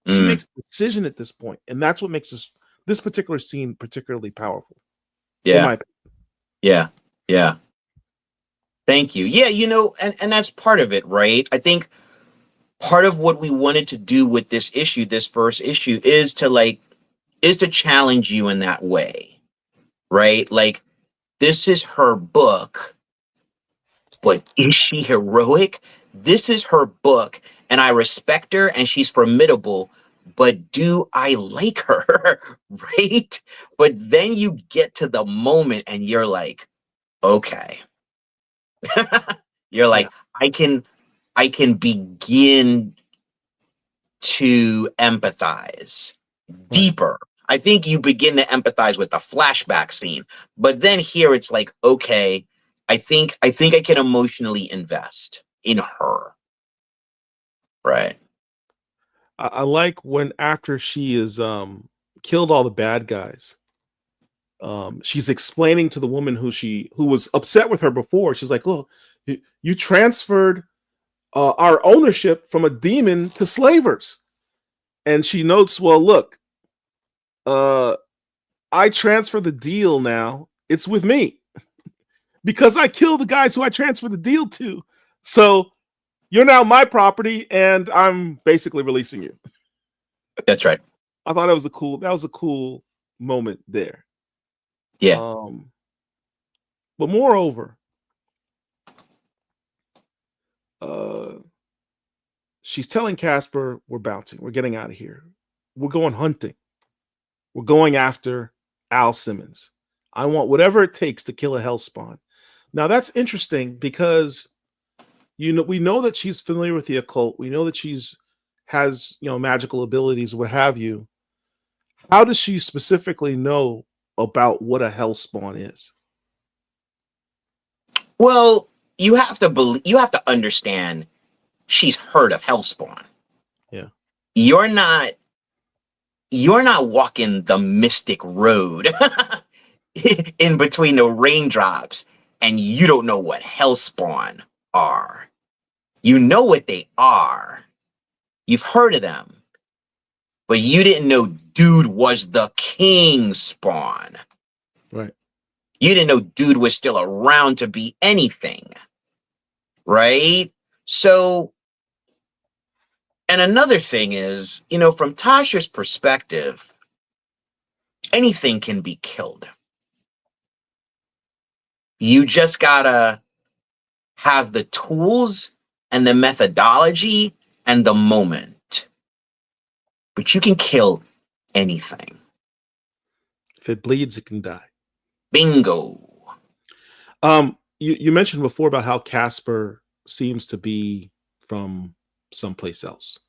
She makes a decision at this point, and that's what makes this particular scene particularly powerful. Yeah. Yeah. Thank you. Yeah, you know, and that's part of it, right? I think part of what we wanted to do with this issue, this first issue, is to challenge you in that way, right? Like, this is her book, but is she heroic? This is her book, and I respect her, and she's formidable, but do I like her? Right? But then you get to the moment and you're like, okay. You're like, I can begin to empathize deeper. I think you begin to empathize with the flashback scene, but then here it's like, okay, I think I can emotionally invest in her. Right. I like when after she is killed all the bad guys, she's explaining to the woman who was upset with her before. She's like, "Oh, you transferred our ownership from a demon to slavers," and she notes, "Well, look, I transfer the deal now. It's with me because I killed the guys who I transferred the deal to. So you're now my property, and I'm basically releasing you." That's right. I thought that was a cool moment there. Yeah. But moreover, she's telling Casper, "We're bouncing. We're getting out of here. We're going hunting. We're going after Al Simmons. I want whatever it takes to kill a Hellspawn." Now that's interesting because we know that she's familiar with the occult. We know that has magical abilities, what have you. How does she specifically know about what a Hellspawn is? Well, you have to understand she's heard of Hellspawn. Yeah. You're not walking the mystic road in between the raindrops and you don't know what Hellspawn are. You know what they are. You've heard of them. But you didn't know dude was the king spawn. Right. You didn't know dude was still around to be anything. Right? So, and another thing is, from Tasha's perspective, anything can be killed. You just gotta have the tools and the methodology and the moment. But you can kill anything. If it bleeds, it can die. Bingo. You mentioned before about how Casper seems to be from someplace else.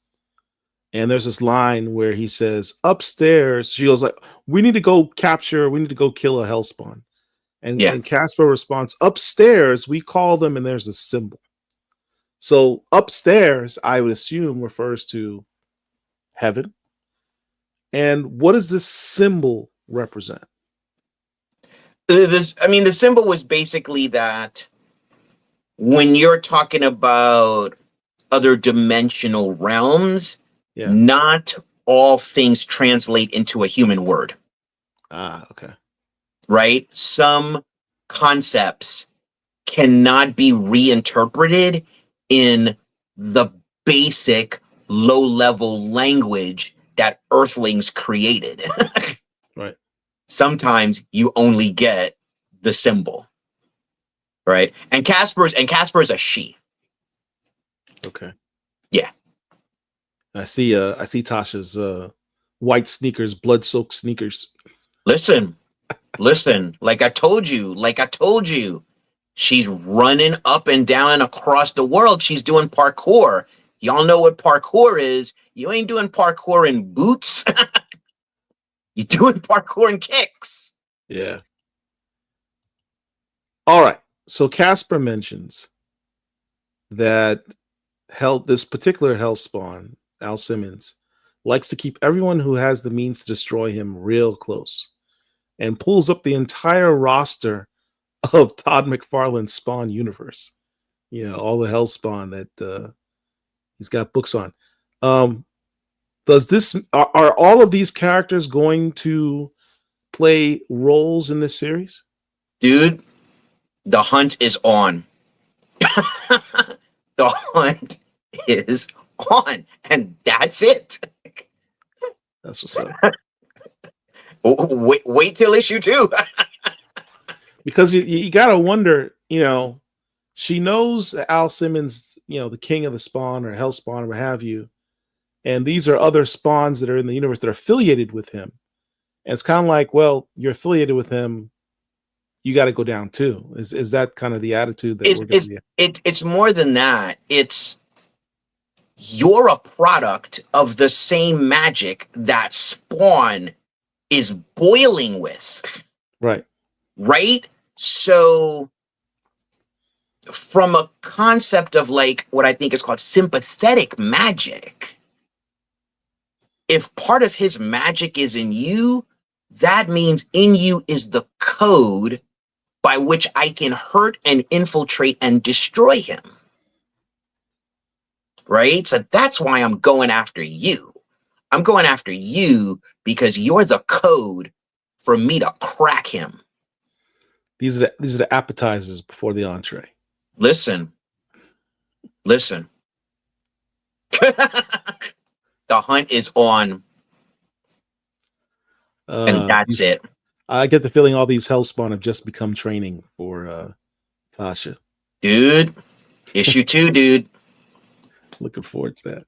And there's this line where he says, "Upstairs," she goes like, we need to go kill a Hellspawn. And Casper responds, "Upstairs, we call them," and there's a symbol. So upstairs, I would assume, refers to heaven. And what does this symbol represent? The symbol was basically that when you're talking about other dimensional realms, not all things translate into a human word. Ah, okay. Right? Some concepts cannot be reinterpreted in the basic low-level language that Earthlings created. Right. Sometimes you only get the symbol. Right? And Casper's a she. Okay. Yeah. I see Tasha's white sneakers, blood-soaked sneakers. Listen, like I told you, she's running up and down and across the world. She's doing parkour. Y'all know what parkour is. You ain't doing parkour in boots. You're doing parkour in kicks. Yeah. All right. So Casper mentions that this particular Hellspawn, Al Simmons, likes to keep everyone who has the means to destroy him real close, and pulls up the entire roster of Todd McFarlane's Spawn universe. All the Hellspawn that he's got books on. Are all of these characters going to play roles in this series? Dude, the hunt is on. The hunt is on, and that's it. That's what's up. Wait till issue 2. Because you gotta wonder, she knows Al Simmons, the king of the Spawn or Hellspawn or what have you, and these are other spawns that are in the universe that are affiliated with him. And it's kind of like, well, you're affiliated with him, you got to go down too. Is that kind of the attitude that we're going to be? It's more than that. It's you're a product of the same magic that Spawn is boiling with. Right. Right? So from a concept of like what I think is called sympathetic magic, if part of his magic is in you, that means in you is the code by which I can hurt and infiltrate and destroy him. Right? So that's why I'm going after you. I'm going after you because you're the code for me to crack him. These are the appetizers before the entree. Listen. The hunt is on. And that's it. I get the feeling all these Hellspawn have just become training for Tasha. Dude, issue 2, dude. Looking forward to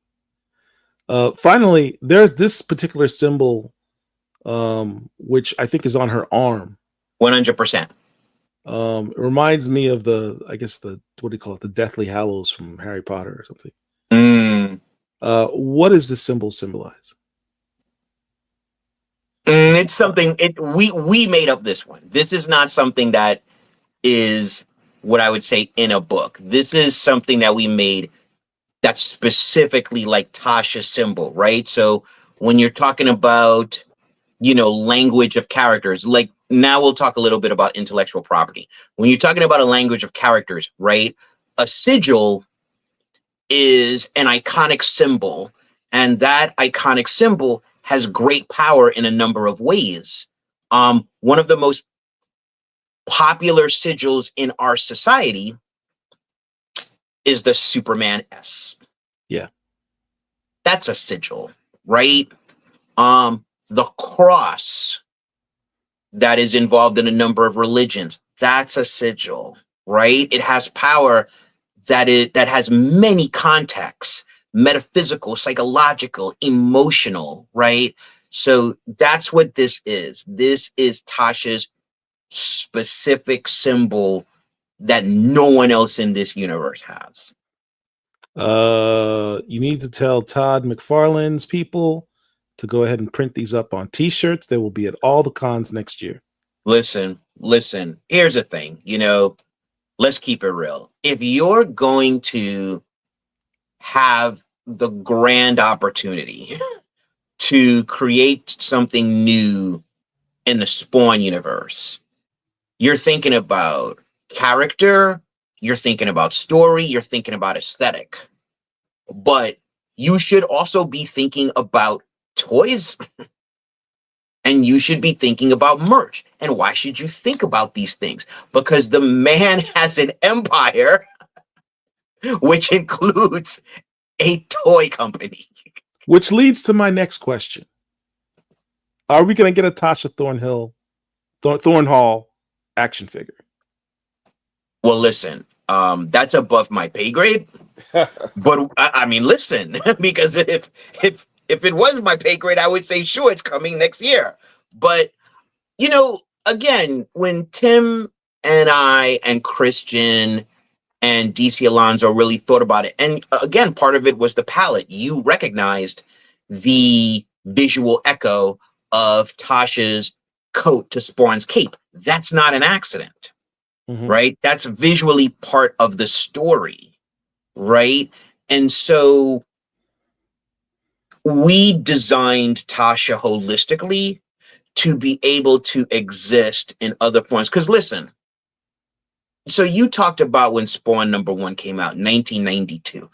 that. Finally, there's this particular symbol, which I think is on her arm. 100%. It reminds me of what do you call it? The Deathly Hallows from Harry Potter or something. What does this symbol symbolize? It's something we made up this one. This is not something that is what I would say in a book. This is something that we made that's specifically like Tasha's symbol, right? So when you're talking about, language of characters, like now we'll talk a little bit about intellectual property. When you're talking about a language of characters, right? A sigil is an iconic symbol, and that iconic symbol has great power in a number of ways. One of the most popular sigils in our society is the Superman S. Yeah. That's a sigil, right? The cross that is involved in a number of religions, that's a sigil, right? It has power that has many contexts, metaphysical, psychological, emotional, right? So that's what this is. This is Tasha's specific symbol that no one else in this universe has. You need to tell Todd McFarlane's people to go ahead and print these up on t-shirts. They will be at all the cons next year. Listen. Here's the thing, let's keep it real. If you're going to have the grand opportunity to create something new in the Spawn universe, you're thinking about character, you're thinking about story, you're thinking about aesthetic. But you should also be thinking about toys, and you should be thinking about merch. And why should you think about these things? Because the man has an empire, which includes a toy company. Which leads to my next question. Are we going to get a Tasha Thornwall action figure? Well, listen, that's above my pay grade. But I mean, listen, because if it was my pay grade, I would say, sure, it's coming next year. But, again, when Tim and I and Christian and DC Alonso really thought about it, and again, part of it was the palette. You recognized the visual echo of Tasha's coat to Spawn's cape. That's not an accident, right? That's visually part of the story, right? And so we designed Tasha holistically to be able to exist in other forms. Because listen, so you talked about when Spawn #1 came out in 1992.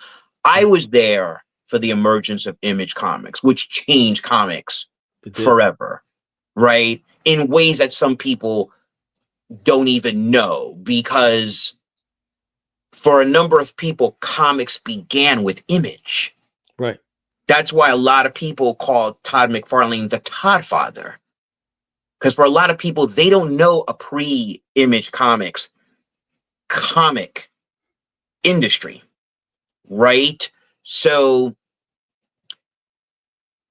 I was there for the emergence of Image Comics, which changed comics forever, right? In ways that some people don't even know, because for a number of people, comics began with Image. Right. That's why a lot of people call Todd McFarlane the Todd Father. Because for a lot of people, they don't know a pre-Image Comics comic industry, right? So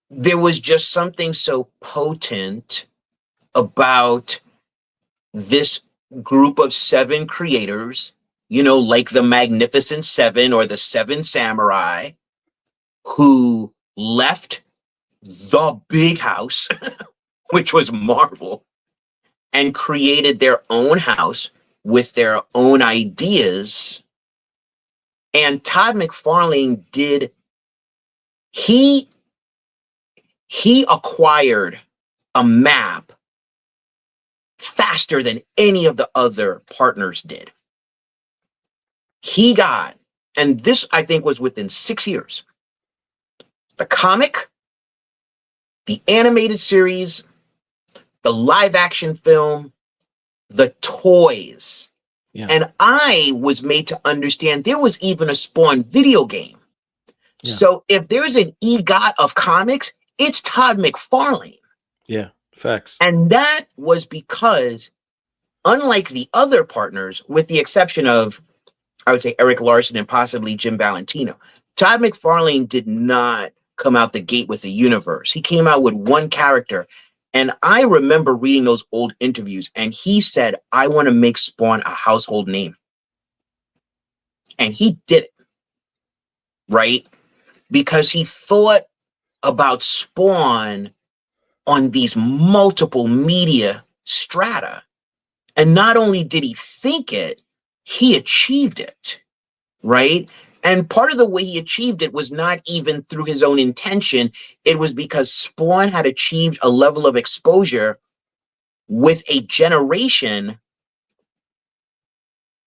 there was just something so potent about this group of 7 creators, like the Magnificent Seven or the 7 Samurai, who left the big house, which was Marvel, and created their own house with their own ideas. And Todd McFarlane he He acquired a map faster than any of the other partners did. He got, and this I think was within 6 years, the comic, the animated series, the live action film, the toys. Yeah. And I was made to understand there was even a Spawn video game. Yeah. So if there's an EGOT of comics, it's Todd McFarlane. Yeah, facts. And that was because, unlike the other partners, with the exception of, I would say, Eric Larson and possibly Jim Valentino, Todd McFarlane did not come out the gate with a universe. He came out with one character. And I remember reading those old interviews, and he said, I want to make Spawn a household name. And he did it, right? Because he thought about Spawn on these multiple media strata. And not only did he think it, he achieved it, right? And part of the way he achieved it was not even through his own intention. It was because Spawn had achieved a level of exposure with a generation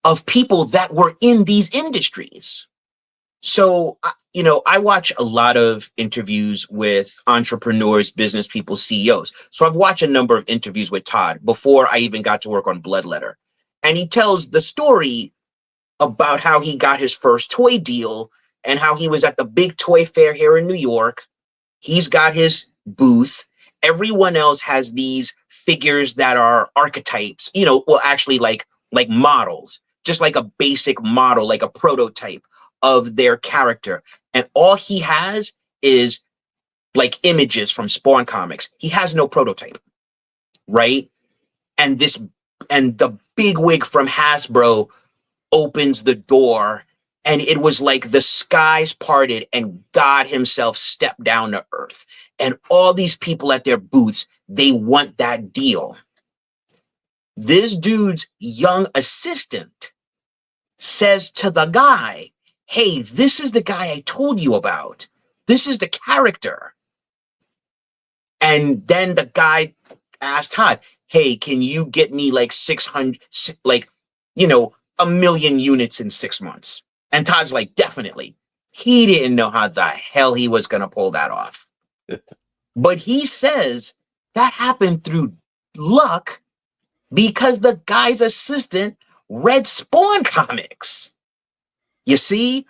of people that were in these industries. So, I watch a lot of interviews with entrepreneurs, business people, CEOs. So I've watched a number of interviews with Todd before I even got to work on Bloodletter. And he tells the story about how he got his first toy deal and how he was at the big toy fair here in New York. He's got his booth. Everyone else has these figures that are archetypes, actually like models, just like a basic model, like a prototype of their character. And all he has is like images from Spawn comics. He has no prototype, right? And the big wig from Hasbro opens the door, and it was like the skies parted and God himself stepped down to earth. And all these people at their booths, they want that deal. This dude's young assistant says to the guy, hey, this is the guy I told you about. This is the character. And then the guy asked Todd, hey, can you get me like 600, a million units in 6 months? And Todd's like, definitely. He didn't know how the hell he was going to pull that off. But he says that happened through luck because the guy's assistant read Spawn comics. You see,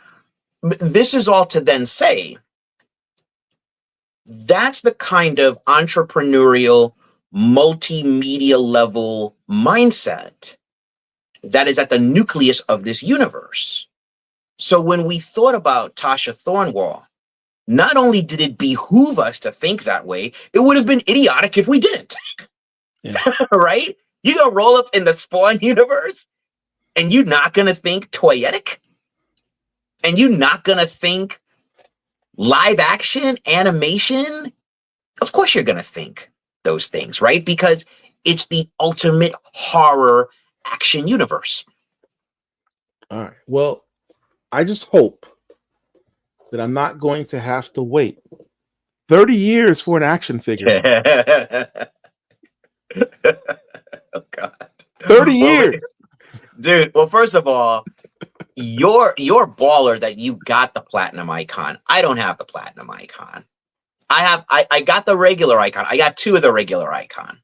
this is all to then say, that's the kind of entrepreneurial, multimedia level mindset that is at the nucleus of this universe. So when we thought about Tasha Thornwall, not only did it behoove us to think that way, it would have been idiotic if we didn't. Yeah. Right? You gonna roll up in the Spawn universe and you're not gonna think toyetic? And you're not gonna think live action, animation? Of course you're gonna think those things, right? Because it's the ultimate horror action universe. All right. Well, I just hope that I'm not going to have to wait 30 years for an action figure. Oh God. 30 years. Dude, well, first of all, you're baller that you got the platinum icon. I don't have the platinum icon. I got the regular icon. I got 2 of the regular icon.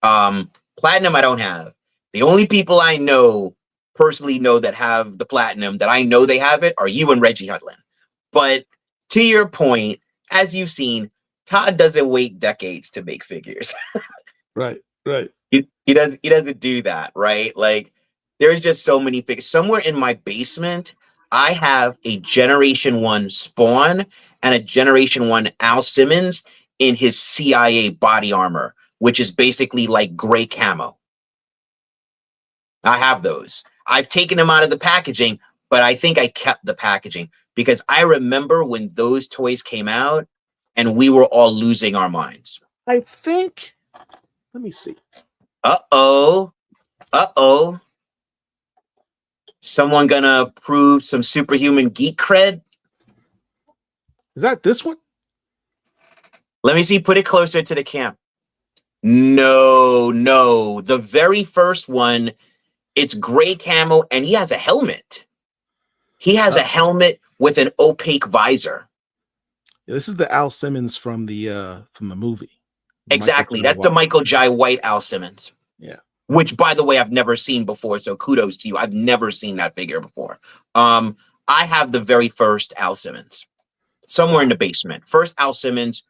Platinum I don't have. The only people I personally know that have the platinum, that I know they have it, are you and Reggie Hudlin. But to your point, as you've seen, Todd doesn't wait decades to make figures. Right. He doesn't do that, right? Like, there's just so many figures. Somewhere in my basement, I have a Generation 1 Spawn and a Generation 1 Al Simmons in his CIA body armor, which is basically like gray camo. I have those. I've taken them out of the packaging, but I think I kept the packaging because I remember when those toys came out and we were all losing our minds. I think, let me see. Uh-oh. Someone gonna prove some superhuman geek cred? Is that this one? Let me see. Put it closer to the cam. No. The very first one, it's gray camo, and he has a helmet. He has a helmet with an opaque visor. Yeah, this is the Al Simmons from the movie. Exactly. That's the Michael Jai White Al Simmons. Yeah. Which, by the way, I've never seen before. So kudos to you. I've never seen that figure before. I have the very first Al Simmons somewhere in the basement. First Al Simmons.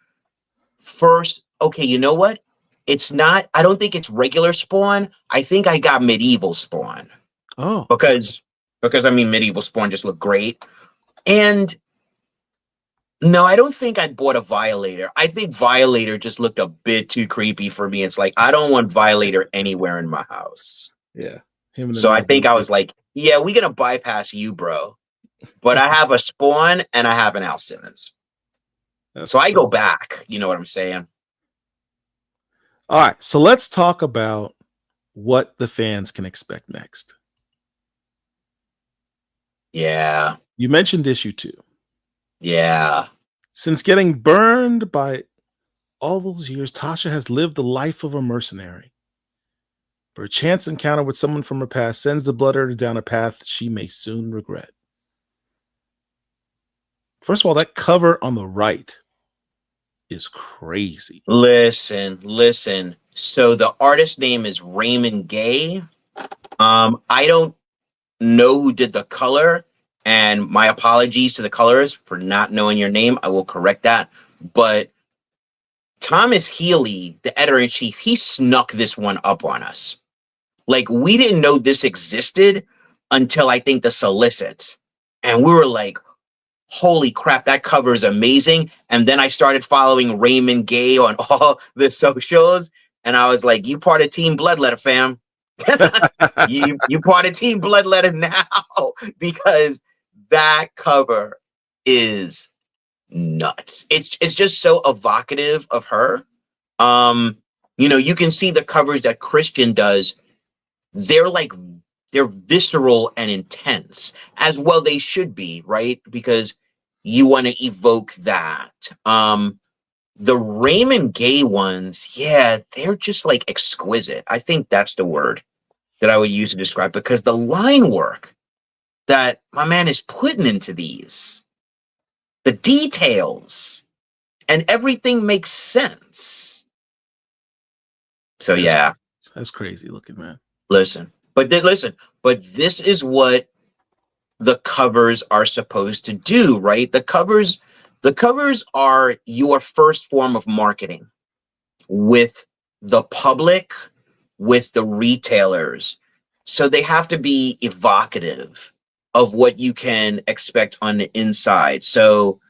First. Okay, you know what? It's not. I don't think it's regular Spawn. I think I got medieval Spawn. Oh. Because I mean, medieval Spawn just looked great. And no, I don't think I bought a Violator. I think Violator just looked a bit too creepy for me. It's like, I don't want Violator anywhere in my house. Yeah. So I think I was like, yeah, we're going to bypass you, bro. But I have a Spawn and I have an Al Simmons. So I go back. You know what I'm saying? All right. So let's talk about what the fans can expect next. Yeah. You mentioned issue 2. Yeah. Since getting burned by all those years, Tasha has lived the life of a mercenary. But a chance encounter with someone from her past sends the Bloodletter down a path she may soon regret. First of all, that cover on the right is crazy. Listen. So the artist name is Raymond Gay. I don't know who did the color, and my apologies to the colorist for not knowing your name. I will correct that. But Thomas Healy, the editor-in-chief, he snuck this one up on us. Like, we didn't know this existed until I think the solicits. And we were like, holy crap, that cover is amazing. And then I started following Raymond Gay on all the socials. And I was like, you part of Team Bloodletter, fam. you part of Team Bloodletter now, because that cover is nuts. It's just so evocative of her. You know, you can see the covers that Christian does. They're visceral and intense, as well they should be, right? Because you want to evoke that. The Raymond Gay ones, yeah, they're just like exquisite. I think that's the word that I would use to describe, because the line work that my man is putting into these, the details, and everything makes sense. So yeah, that's crazy looking, man. Listen, but this is what the covers are supposed to do, right? The covers are your first form of marketing with the public, with the retailers. So they have to be evocative of what you can expect on the inside. So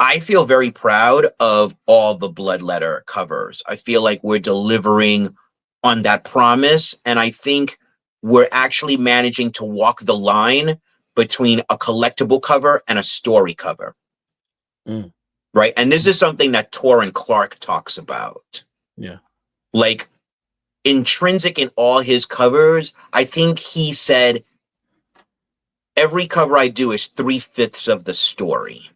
I feel very proud of all the Bloodletter covers. I feel like we're delivering on that promise. And I think we're actually managing to walk the line between a collectible cover and a story cover. Right. And this is something that Torrin Clark talks about. Yeah. Like, intrinsic in all his covers, I think he said, every cover I do is 3/5 of the story.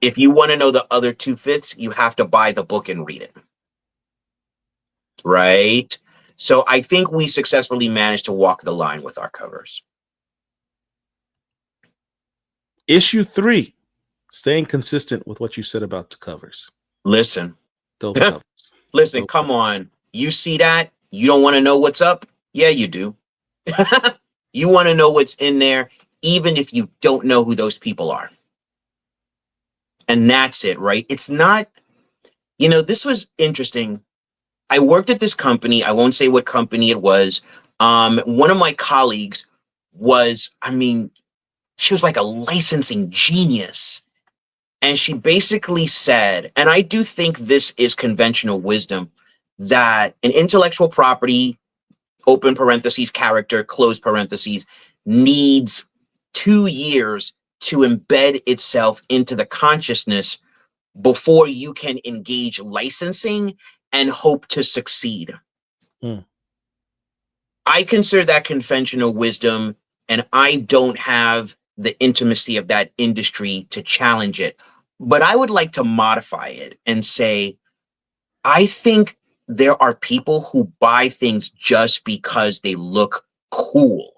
If you want to know the other 2/5, you have to buy the book and read it. Right. So I think we successfully managed to walk the line with our covers. Issue 3, staying consistent with what you said about the covers. Listen. Dope covers. Listen, Dope come covers. on. You see that? You don't want to know what's up? Yeah, you do. You want to know what's in there, even if you don't know who those people are. And that's it, right? It's not, you know, this was interesting. I worked at this company. I won't say what company it was. One of my colleagues was, she was like a licensing genius. And she basically said, and I do think this is conventional wisdom, that an intellectual property, open parentheses, character, close parentheses, needs 2 years to embed itself into the consciousness before you can engage licensing and hope to succeed. I consider that conventional wisdom, and I don't have the intimacy of that industry to challenge it. But I would like to modify it and say, I think there are people who buy things just because they look cool,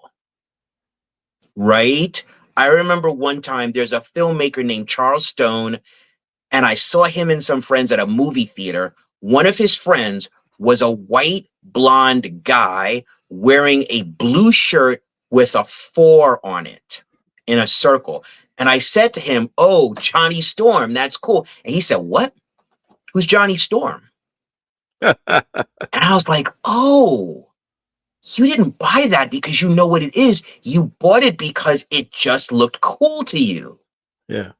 right? I remember one time there's a filmmaker named Charles Stone, and I saw him and some friends at a movie theater. One of his friends was a white blonde guy wearing a blue shirt with a 4 on it in a circle. And I said to him, "Oh, Johnny Storm, that's cool." And he said, "What? Who's Johnny Storm?" And I was like, "Oh, you didn't buy that because you know what it is. You bought it because it just looked cool to you." Yeah.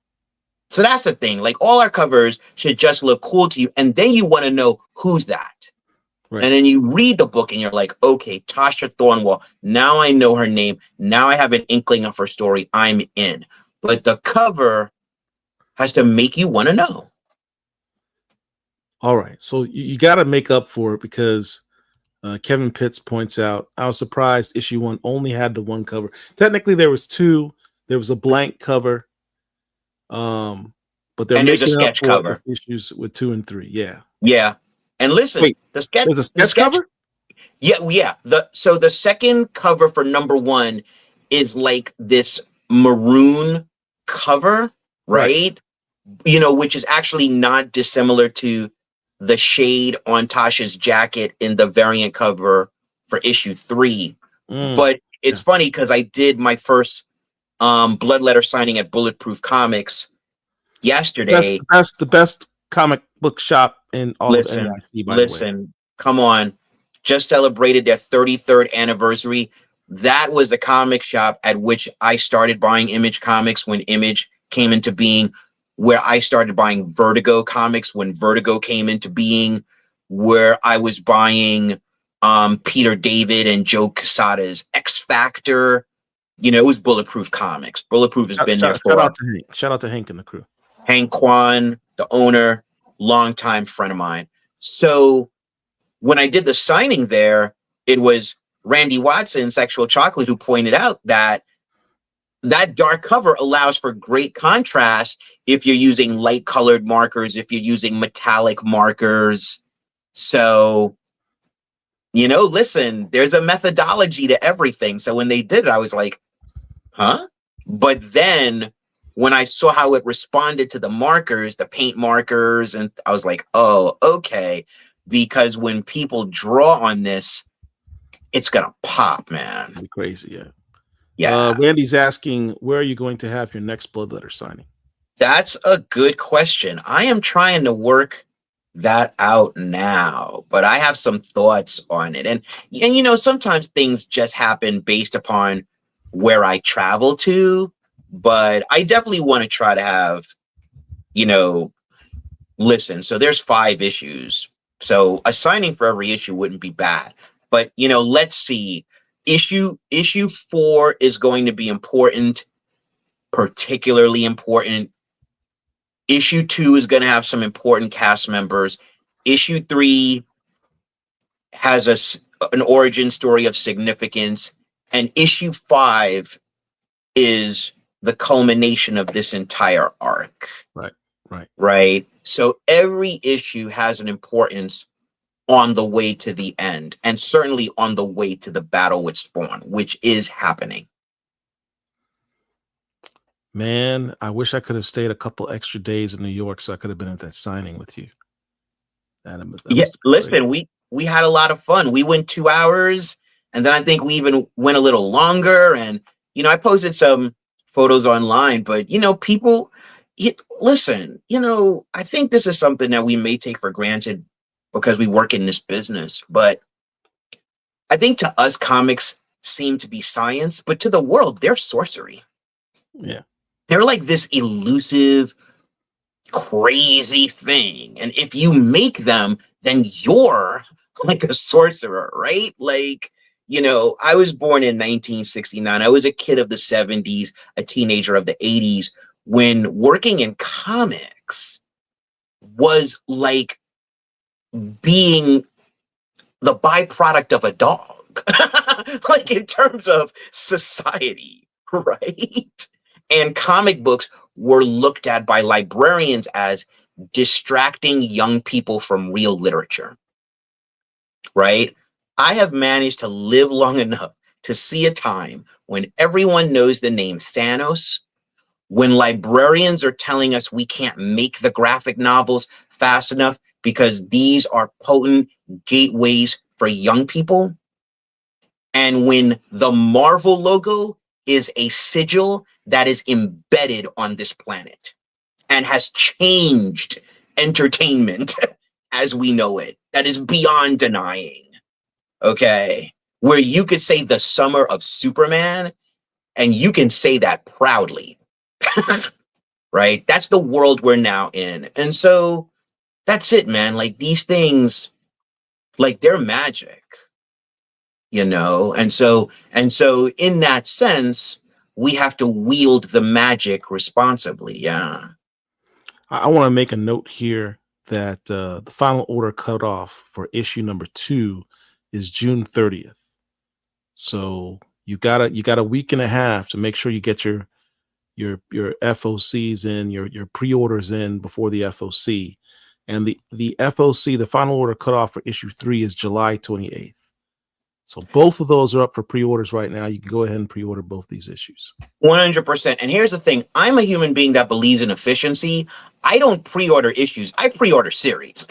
So that's the thing. Like, all our covers should just look cool to you. And then you want to know who's that. Right. And then you read the book and you're like, okay, Tasha Thornwall. Now I know her name. Now I have an inkling of her story. I'm in. But the cover has to make you want to know. All right. So you got to make up for it because Kevin Pitts points out, I was surprised issue 1 only had the one cover. Technically, there was 2. There was a blank cover. But they're there's a making up sketch for it cover with issues with 2 and 3. Yeah. Yeah. And listen, Wait, the sketch. There's a sketch cover? Yeah. So the second cover for number 1 is like this maroon cover, right? You know, which is actually not dissimilar to the shade on Tasha's jacket in the variant cover for issue 3. But it's funny because I did my first Bloodletter signing at Bulletproof Comics yesterday. That's the best comic book shop in all of NYC, by the way. Come on. Just celebrated their 33rd anniversary. That was the comic shop at which I started buying Image comics when Image came into being, where I started buying Vertigo comics when Vertigo came into being, where I was buying Peter David and Joe Quesada's X Factor. You know, it was Bulletproof Comics. Bulletproof has been there for. Shout out to Hank and the crew. Hank Kwan, the owner, longtime friend of mine. So when I did the signing there, it was Randy Watson, Sexual Chocolate, who pointed out that that dark cover allows for great contrast if you're using light colored markers, if you're using metallic markers. So, you know, listen, there's a methodology to everything. So when they did it, I was like, huh? But then when I saw how it responded to the markers, the paint markers, and I was like, oh, okay. Because when people draw on this, it's gonna pop, man. Be crazy, yeah. Yeah. Randy's asking, where are you going to have your next Bloodletter signing? That's a good question. I am trying to work that out now, but I have some thoughts on it. And you know, sometimes things just happen based upon where I travel to, but I definitely want to try to have, you know, listen, so there's 5 issues. So a signing for every issue wouldn't be bad. But, you know, let's see. Issue 4 is going to be important, particularly important. Issue 2 is going to have some important cast members. Issue 3 has an origin story of significance. And issue 5 is the culmination of this entire arc. Right. So every issue has an importance on the way to the end, and certainly on the way to the battle with Spawn, which is happening. Man, I wish I could have stayed a couple extra days in New York so I could have been at that signing with you. Listen, we had a lot of fun. We went 2 hours, and then I think we even went a little longer. And, you know, I posted some photos online, but, you know, people, listen, you know, I think this is something that we may take for granted because we work in this business. But I think to us, comics seem to be science, but to the world, they're sorcery. Yeah. They're like this elusive, crazy thing. And if you make them, then you're like a sorcerer, right? Like, you know, I was born in 1969. I was a kid of the 70s, a teenager of the 80s, when working in comics was like being the byproduct of a dog, like in terms of society, right? And comic books were looked at by librarians as distracting young people from real literature, right? I have managed to live long enough to see a time when everyone knows the name Thanos, when librarians are telling us we can't make the graphic novels fast enough because these are potent gateways for young people, and when the Marvel logo is a sigil that is embedded on this planet and has changed entertainment as we know it, that is beyond denying, okay? Where you could say the summer of Superman, and you can say that proudly, right? That's the world we're now in. And so that's it, man. Like, these things, like, they're magic, you know? And so in that sense, we have to wield the magic responsibly. Yeah. I want to make a note here that the final order cutoff for issue number 2 is June 30th. So you got a week and a half to make sure you get your FOCs in, your pre-orders in before the FOC. And the FOC, the final order cutoff for issue 3 is July 28th. So both of those are up for pre-orders right now. You can go ahead and pre-order both these issues. 100%. And here's the thing. I'm a human being that believes in efficiency. I don't pre-order issues. I pre-order series.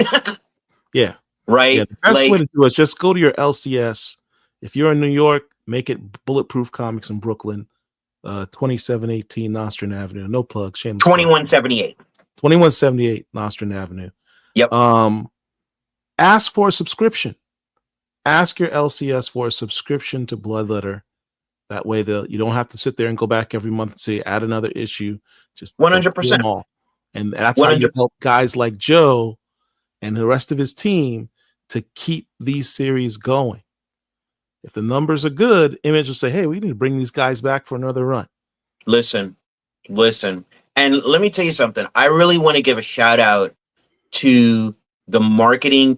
Yeah. Right? Yeah, the best way to do it is just go to your LCS. If you're in New York, make it Bulletproof Comics in Brooklyn, 2718 Nostrand Avenue. No plug. Shameless. 2178. 2178 Nostrand Avenue. Yep. Ask for a subscription. Ask your LCS for a subscription to Bloodletter. That way, you don't have to sit there and go back every month and say, add another issue. Just 100%. all. And that's how you help guys like Joe and the rest of his team to keep these series going. If the numbers are good, Image will say, hey, we need to bring these guys back for another run. Listen. And let me tell you something. I really want to give a shout out to the marketing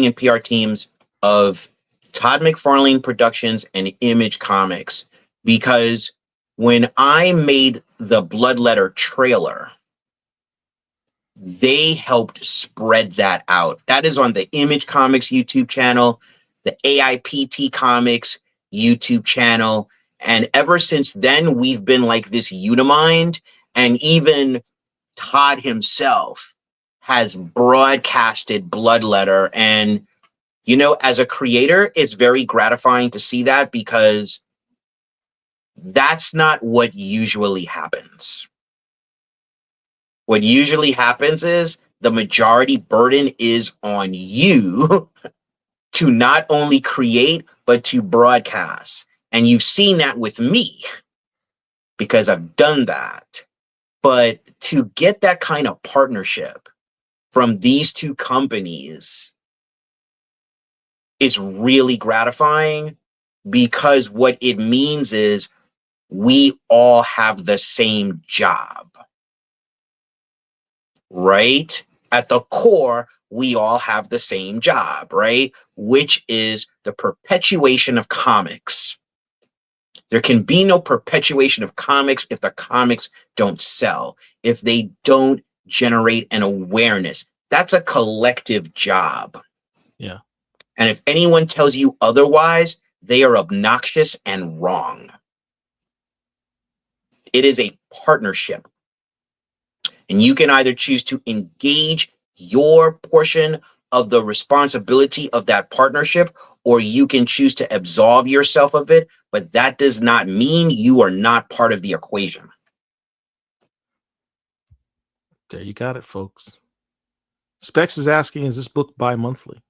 and PR teams of Todd McFarlane Productions and Image Comics, because when I made the Bloodletter trailer, they helped spread that out. That is on the Image Comics YouTube channel, the AIPT Comics YouTube channel. And ever since then, we've been like this unimind. And even Todd himself has broadcasted Bloodletter. And, you know, as a creator, it's very gratifying to see that, because that's not what usually happens. What usually happens is the majority burden is on you to not only create, but to broadcast. And you've seen that with me because I've done that. But to get that kind of partnership from these two companies is really gratifying, because what it means is we all have the same job, right? At the core, we all have the same job, right? Which is the perpetuation of comics. There can be no perpetuation of comics if the comics don't sell, if they don't generate an awareness. That's a collective job. Yeah. And if anyone tells you otherwise, they are obnoxious and wrong. It is a partnership. And you can either choose to engage your portion of the responsibility of that partnership, or you can choose to absolve yourself of it. But that does not mean you are not part of the equation. There you got it, folks. Specs is asking, is this book bi-monthly?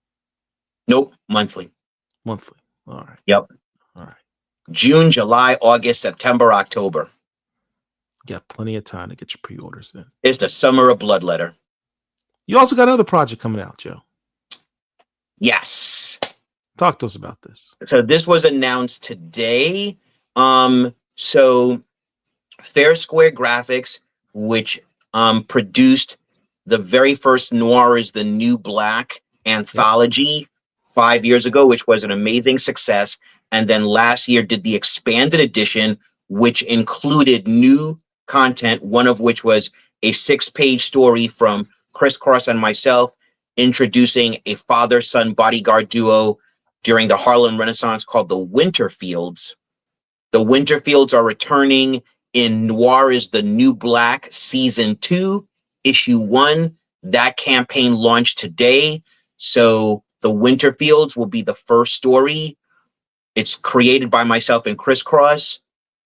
Nope, monthly. Monthly. All right. Yep. All right. June, July, August, September, October. You got plenty of time to get your pre-orders in. It's the summer of Bloodletter. You also got another project coming out, Joe. Yes. Talk to us about this. So this was announced today. So Fair Square Graphics, which produced the very first Noir is the New Black anthology 5 years ago, which was an amazing success. And then last year did the expanded edition, which included new content, one of which was a 6-page story from Crisscross and myself introducing a father-son bodyguard duo during the Harlem Renaissance called the Winterfields. The Winterfields are returning in Noir is the New Black Season 2, Issue 1. That campaign launched today. So the Winterfields will be the first story. It's created by myself and Crisscross.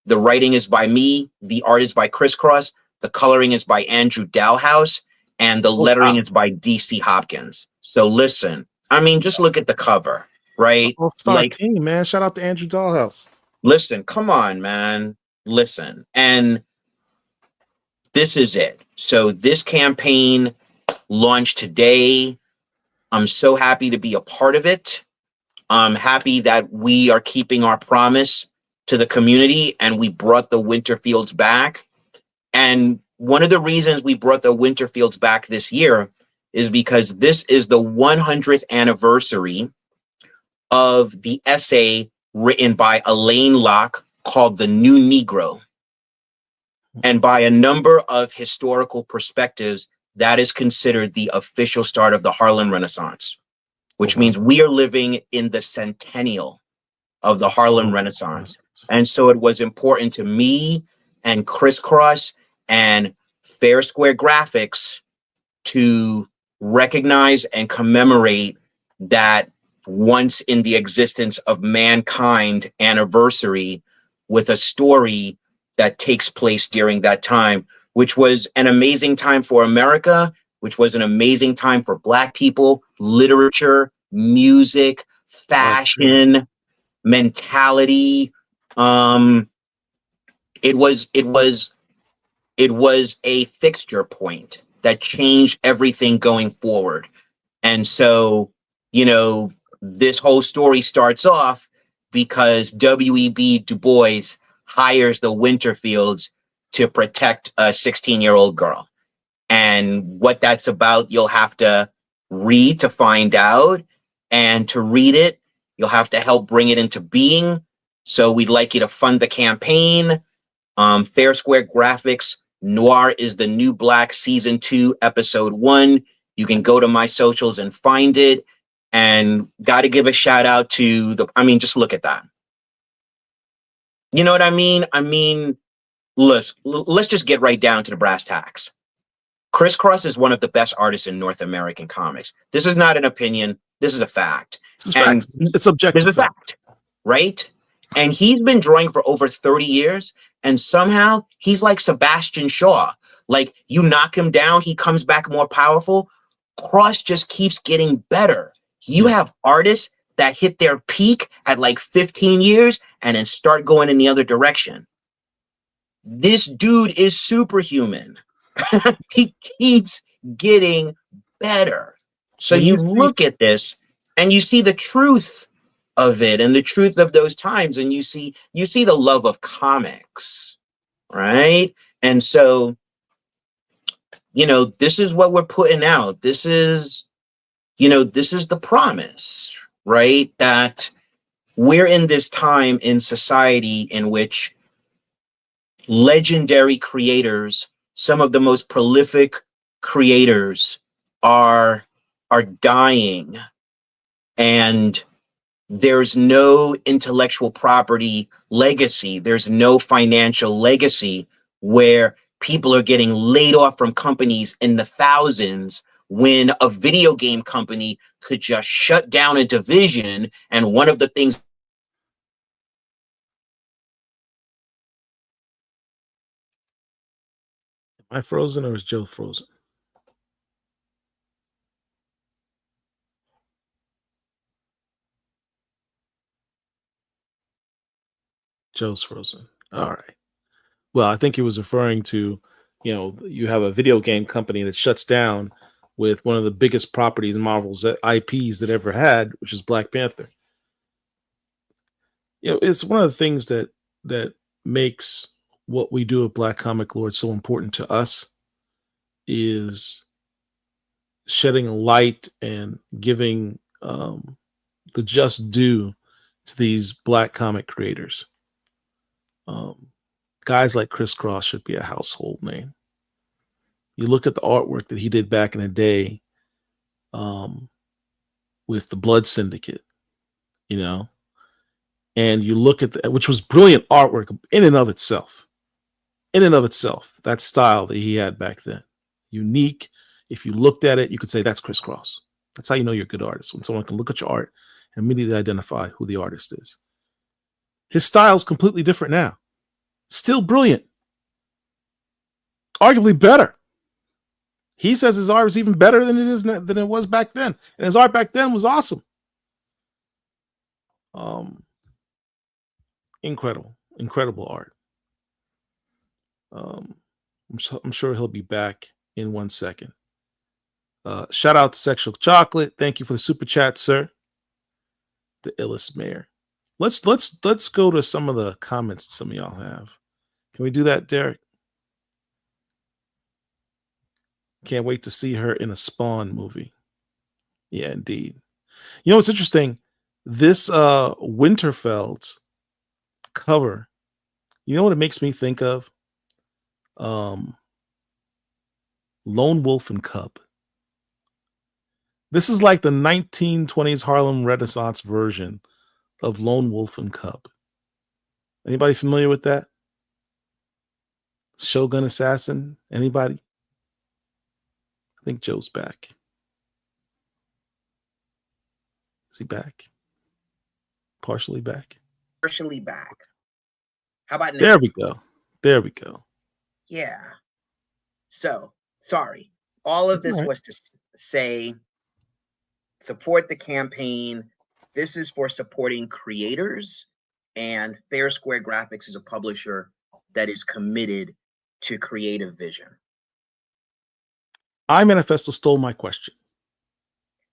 The writing is by me. The art is by Crisscross. The coloring is by Andrew Dalhouse. And the lettering is by DC Hopkins. So listen, I mean, just look at the cover, right? All-star team, man. Shout out to Andrew Dalhouse. Listen, come on, man. Listen. And this is it. So this campaign launched today. I'm so happy to be a part of it. I'm happy that we are keeping our promise to the community and we brought the Winterfields back. And one of the reasons we brought the Winterfields back this year is because this is the 100th anniversary of the essay written by Elaine Locke called The New Negro. And by a number of historical perspectives, that is considered the official start of the Harlem Renaissance, which means we are living in the centennial of the Harlem Renaissance. And so it was important to me and Crisscross and Fair Square Graphics to recognize and commemorate that once in the existence of mankind anniversary with a story that takes place during that time, which was an amazing time for America, which was an amazing time for Black people, literature, music, fashion, mentality. It was a fixture point that changed everything going forward. And so, you know, this whole story starts off because W.E.B. Du Bois hires the Winterfields to protect a 16-year-old girl. And what that's about, you'll have to read to find out. And to read it, you'll have to help bring it into being. So we'd like you to fund the campaign. Fair Square Graphics, Noir is the New Black Season 2, Episode 1. You can go to my socials and find it. And got to give a shout out to just look at that. You know what I mean? Let's just get right down to the brass tacks. Crisscross is one of the best artists in North American comics. This is not an opinion. This is a fact. It's objective. It's a fact, right? And he's been drawing for over 30 years, and somehow he's like Sebastian Shaw. Like, you knock him down, he comes back more powerful. Cross just keeps getting better. You have artists that hit their peak at like 15 years and then start going in the other direction. This dude is superhuman. He keeps getting better. So you look at this and you see the truth of it and the truth of those times, and you see the love of comics, right? And so, you know, this is what we're putting out. This is the promise, right? That we're in this time in society in which legendary creators, some of the most prolific creators are dying, and there's no intellectual property legacy. There's no financial legacy where people are getting laid off from companies in the thousands when a video game company could just shut down a division. And one of the things Am I frozen or is Joe frozen? Joe's frozen. All right. Well, I think he was referring to, you know, you have a video game company that shuts down with one of the biggest properties in Marvel's IPs that ever had, which is Black Panther. You know, it's one of the things that makes what we do at Black Comic Lord so important to us is shedding a light and giving the just due to these Black comic creators. God guys like Chris Cross should be a household name. You look at the artwork that he did back in the day with the Blood Syndicate, you know, and you look at which was brilliant artwork in and of itself. In and of itself, that style that he had back then, unique. If you looked at it, you could say that's Chris Cross. That's how you know you're a good artist, when someone can look at your art and immediately identify who the artist is. His style is completely different now. Still brilliant. Arguably better. He says his art is even better than it was back then. And his art back then was awesome. Incredible art. I'm sure he'll be back in 1 second. Shout out to Sexual Chocolate. Thank you for the super chat, sir. The illest mayor. Let's go to some of the comments that some of y'all have. Can we do that, Derek? Can't wait to see her in a Spawn movie. Yeah, indeed. You know what's interesting? This Winterfeld's cover, you know what it makes me think of? Lone Wolf and Cub. This is like the 1920s Harlem Renaissance version of Lone Wolf and Cub. Anybody familiar with that? Shogun Assassin? Anybody? I think Joe's back. Is he back? Partially back? Partially back. How about now? There we go. There we go. Yeah. So, sorry. All of this right. was to say, support the campaign. This is for supporting creators, and Fair Square Graphics is a publisher that is committed to creative vision. iManifesto stole my question.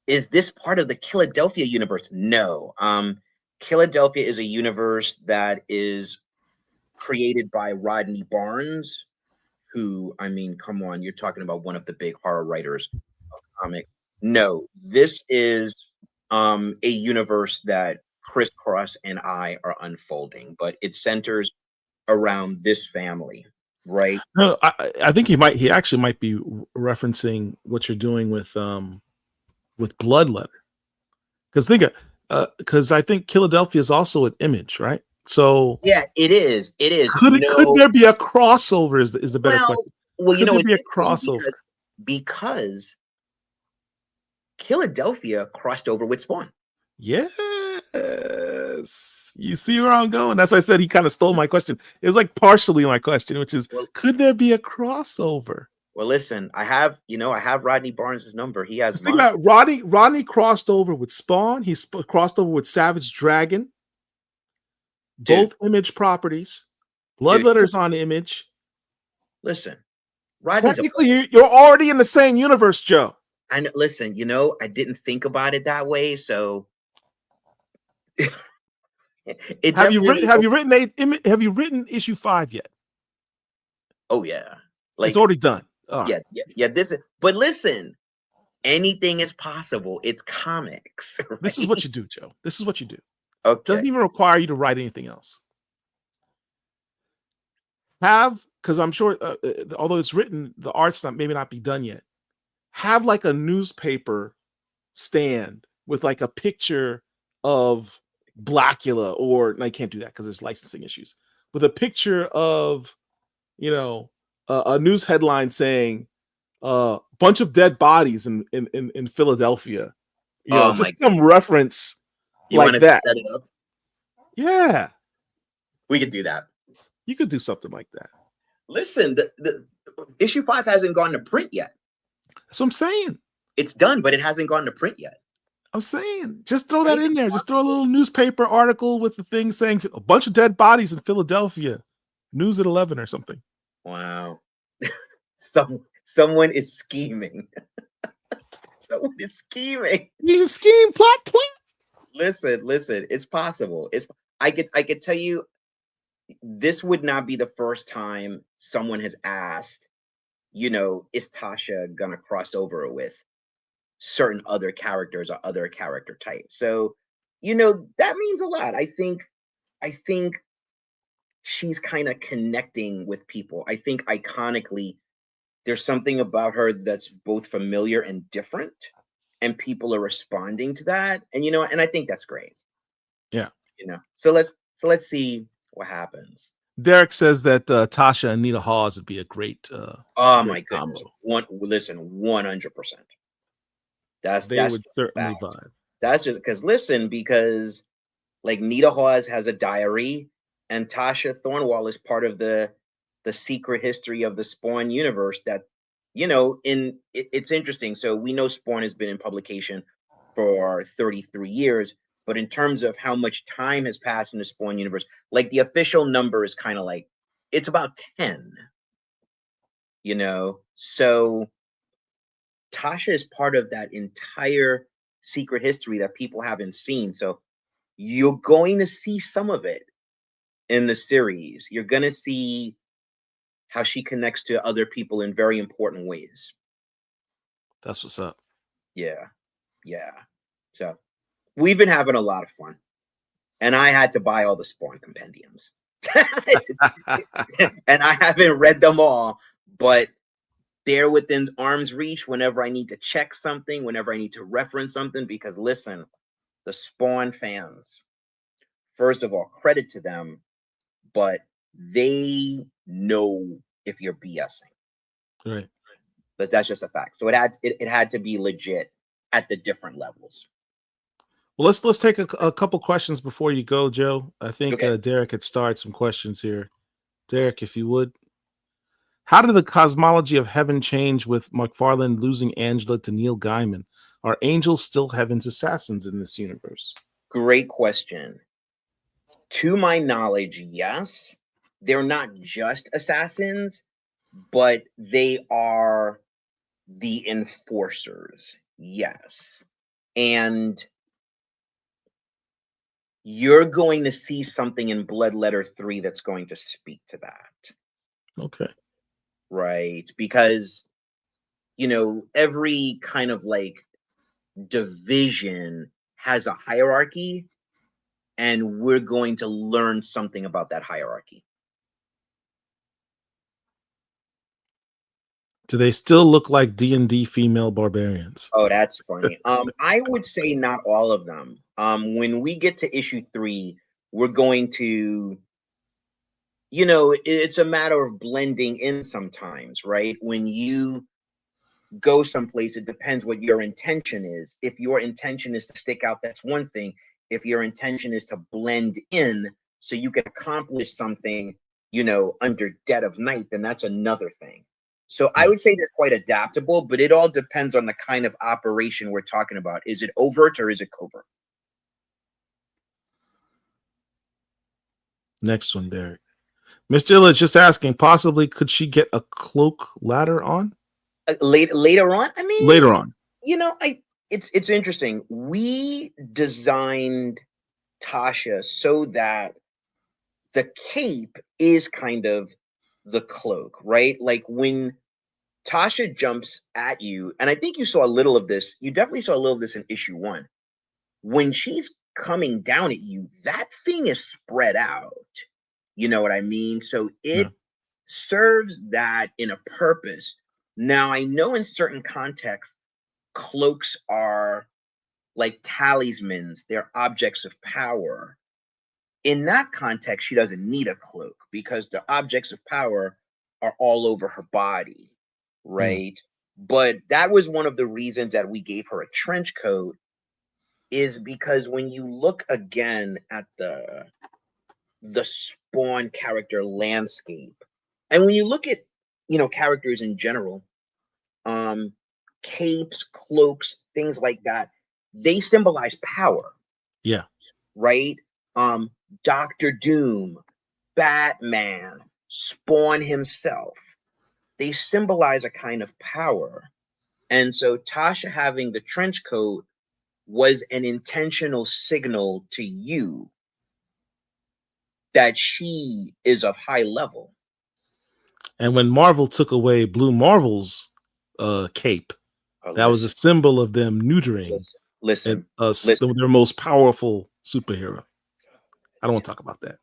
Is this part of the Philadelphia universe? No. Philadelphia is a universe that is created by Rodney Barnes, who, I mean, come on, you're talking about one of the big horror writers of comics. No, this is a universe that Chris Cross and I are unfolding, but it centers around this family, right? No, I think he actually might be referencing what you're doing with Bloodletter. Because I think Philadelphia is also an Image, right? So yeah, it is. It is. Could there be a crossover? Is the better question? Well, could there be a crossover because Philadelphia crossed over with Spawn. Yes, you see where I'm going. That's why I said he kind of stole my question. It was like partially my question, which is, could there be a crossover? Well, listen, I have Rodney Barnes' number. He has. Think about Rodney crossed over with Spawn. He's crossed over with Savage Dragon. Both Image properties. Bloodletter's on Image. Listen, technically you're already in the same universe, Joe. I know. Listen, I didn't think about it that way. So, have you written issue 5 yet? Oh yeah, it's already done. Yeah. But listen, anything is possible. It's comics. Right? This is what you do, Joe. This is what you do. Okay. Doesn't even require you to write anything else. Because I'm sure, although it's written, the art's maybe not be done yet. Have like a newspaper stand with like a picture of Blackula, or I can't do that because there's licensing issues. With a picture of, a news headline saying, bunch of dead bodies in Philadelphia. Just some reference like that. Set it up? Yeah. We could do that. You could do something like that. Listen, the issue 5 hasn't gone to print yet. That's what I'm saying. It's done, but it hasn't gone to print yet. I'm saying, just throw that in there. Just throw a little newspaper article with the thing saying a bunch of dead bodies in Philadelphia. News at 11 or something. Wow. Someone is scheming. Someone is scheming. You scheme, plot, plan. Listen. It's possible. I could tell you, this would not be the first time someone has asked, is Tasha gonna cross over with certain other characters or other character types? So, that means a lot. I think she's kind of connecting with people. I think iconically, there's something about her that's both familiar and different, and people are responding to that. And and I think that's great. Yeah. So let's see what happens. Derek says that Tasha and Nita Hawes would be a great Oh great my goodness. combo. 100%. That's They that's would just a certainly fact. vibe. That's just because like Nita Hawes has a diary, and Tasha Thornwall is part of the secret history of the Spawn universe. That it's interesting. So we know Spawn has been in publication for 33 years, but in terms of how much time has passed in the Spawn universe, like the official number is kind of like it's about 10. So Tasha is part of that entire secret history that people haven't seen. So you're going to see some of it in the series. You're going to see how she connects to other people in very important ways. That's what's up. Yeah. So we've been having a lot of fun. And I had to buy all the Spawn compendiums. And I haven't read them all, but they're within arm's reach whenever I need to check something, whenever I need to reference something, because listen, the Spawn fans, first of all, credit to them, but they know if you're BSing. Right. But that's just a fact. So it had to be legit at the different levels. Well, let's take a couple questions before you go, Joe. I think Okay. Derek had started some questions here. Derek, if you would. How did the cosmology of heaven change with McFarlane losing Angela to Neil Gaiman? Are angels still heaven's assassins in this universe? Great question. To my knowledge, yes. They're not just assassins, but they are the enforcers. Yes. And you're going to see something in Bloodletter 3 that's going to speak to that. Okay. Right? Because, every kind of like division has a hierarchy, and we're going to learn something about that hierarchy. Do they still look like D&D female barbarians? Oh, that's funny. I would say not all of them. When we get to issue 3, we're going to, it's a matter of blending in sometimes, right? When you go someplace, it depends what your intention is. If your intention is to stick out, that's one thing. If your intention is to blend in so you can accomplish something, under dead of night, then that's another thing. So I would say they're quite adaptable, but it all depends on the kind of operation we're talking about. Is it overt or is it covert? Next one, Derek. Mr. Illidge just asking, possibly could she get a cloak ladder on? Later on? I mean, later on. It's interesting. We designed Tasha so that the cape is kind of the cloak, right? Like when Tasha jumps at you, and I think you saw a little of this. You definitely saw a little of this in issue 1. When she's coming down at you, that thing is spread out. You know what I mean? So it serves that in a purpose. Now, I know in certain contexts, cloaks are like talismans, they're objects of power. In that context, she doesn't need a cloak because the objects of power are all over her body, right? But that was one of the reasons that we gave her a trench coat, is because when you look again at the Spawn character landscape, and when you look at characters in general, capes, cloaks, things like that, they symbolize power. Yeah. Right? Dr. Doom, Batman, Spawn himself, they symbolize a kind of power. And so Tasha having the trench coat was an intentional signal to you that she is of high level. And when Marvel took away Blue Marvel's cape, that was a symbol of them neutering listen. their most powerful superhero. I don't want to talk about that.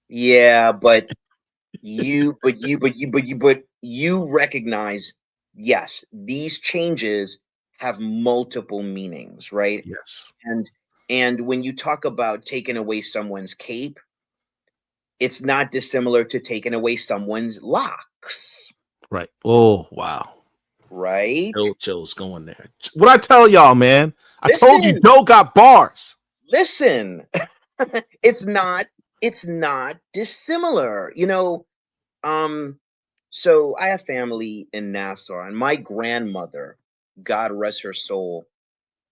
Yeah, but you recognize, yes, these changes have multiple meanings, right? Yes. And when you talk about taking away someone's cape, it's not dissimilar to taking away someone's locks, Right. Oh, wow. right? Joe's going there. What I tell y'all, man? I told you Listen, Joe got bars. listen. it's not it's not dissimilar. So I have family in Nassau, and my grandmother, God rest her soul,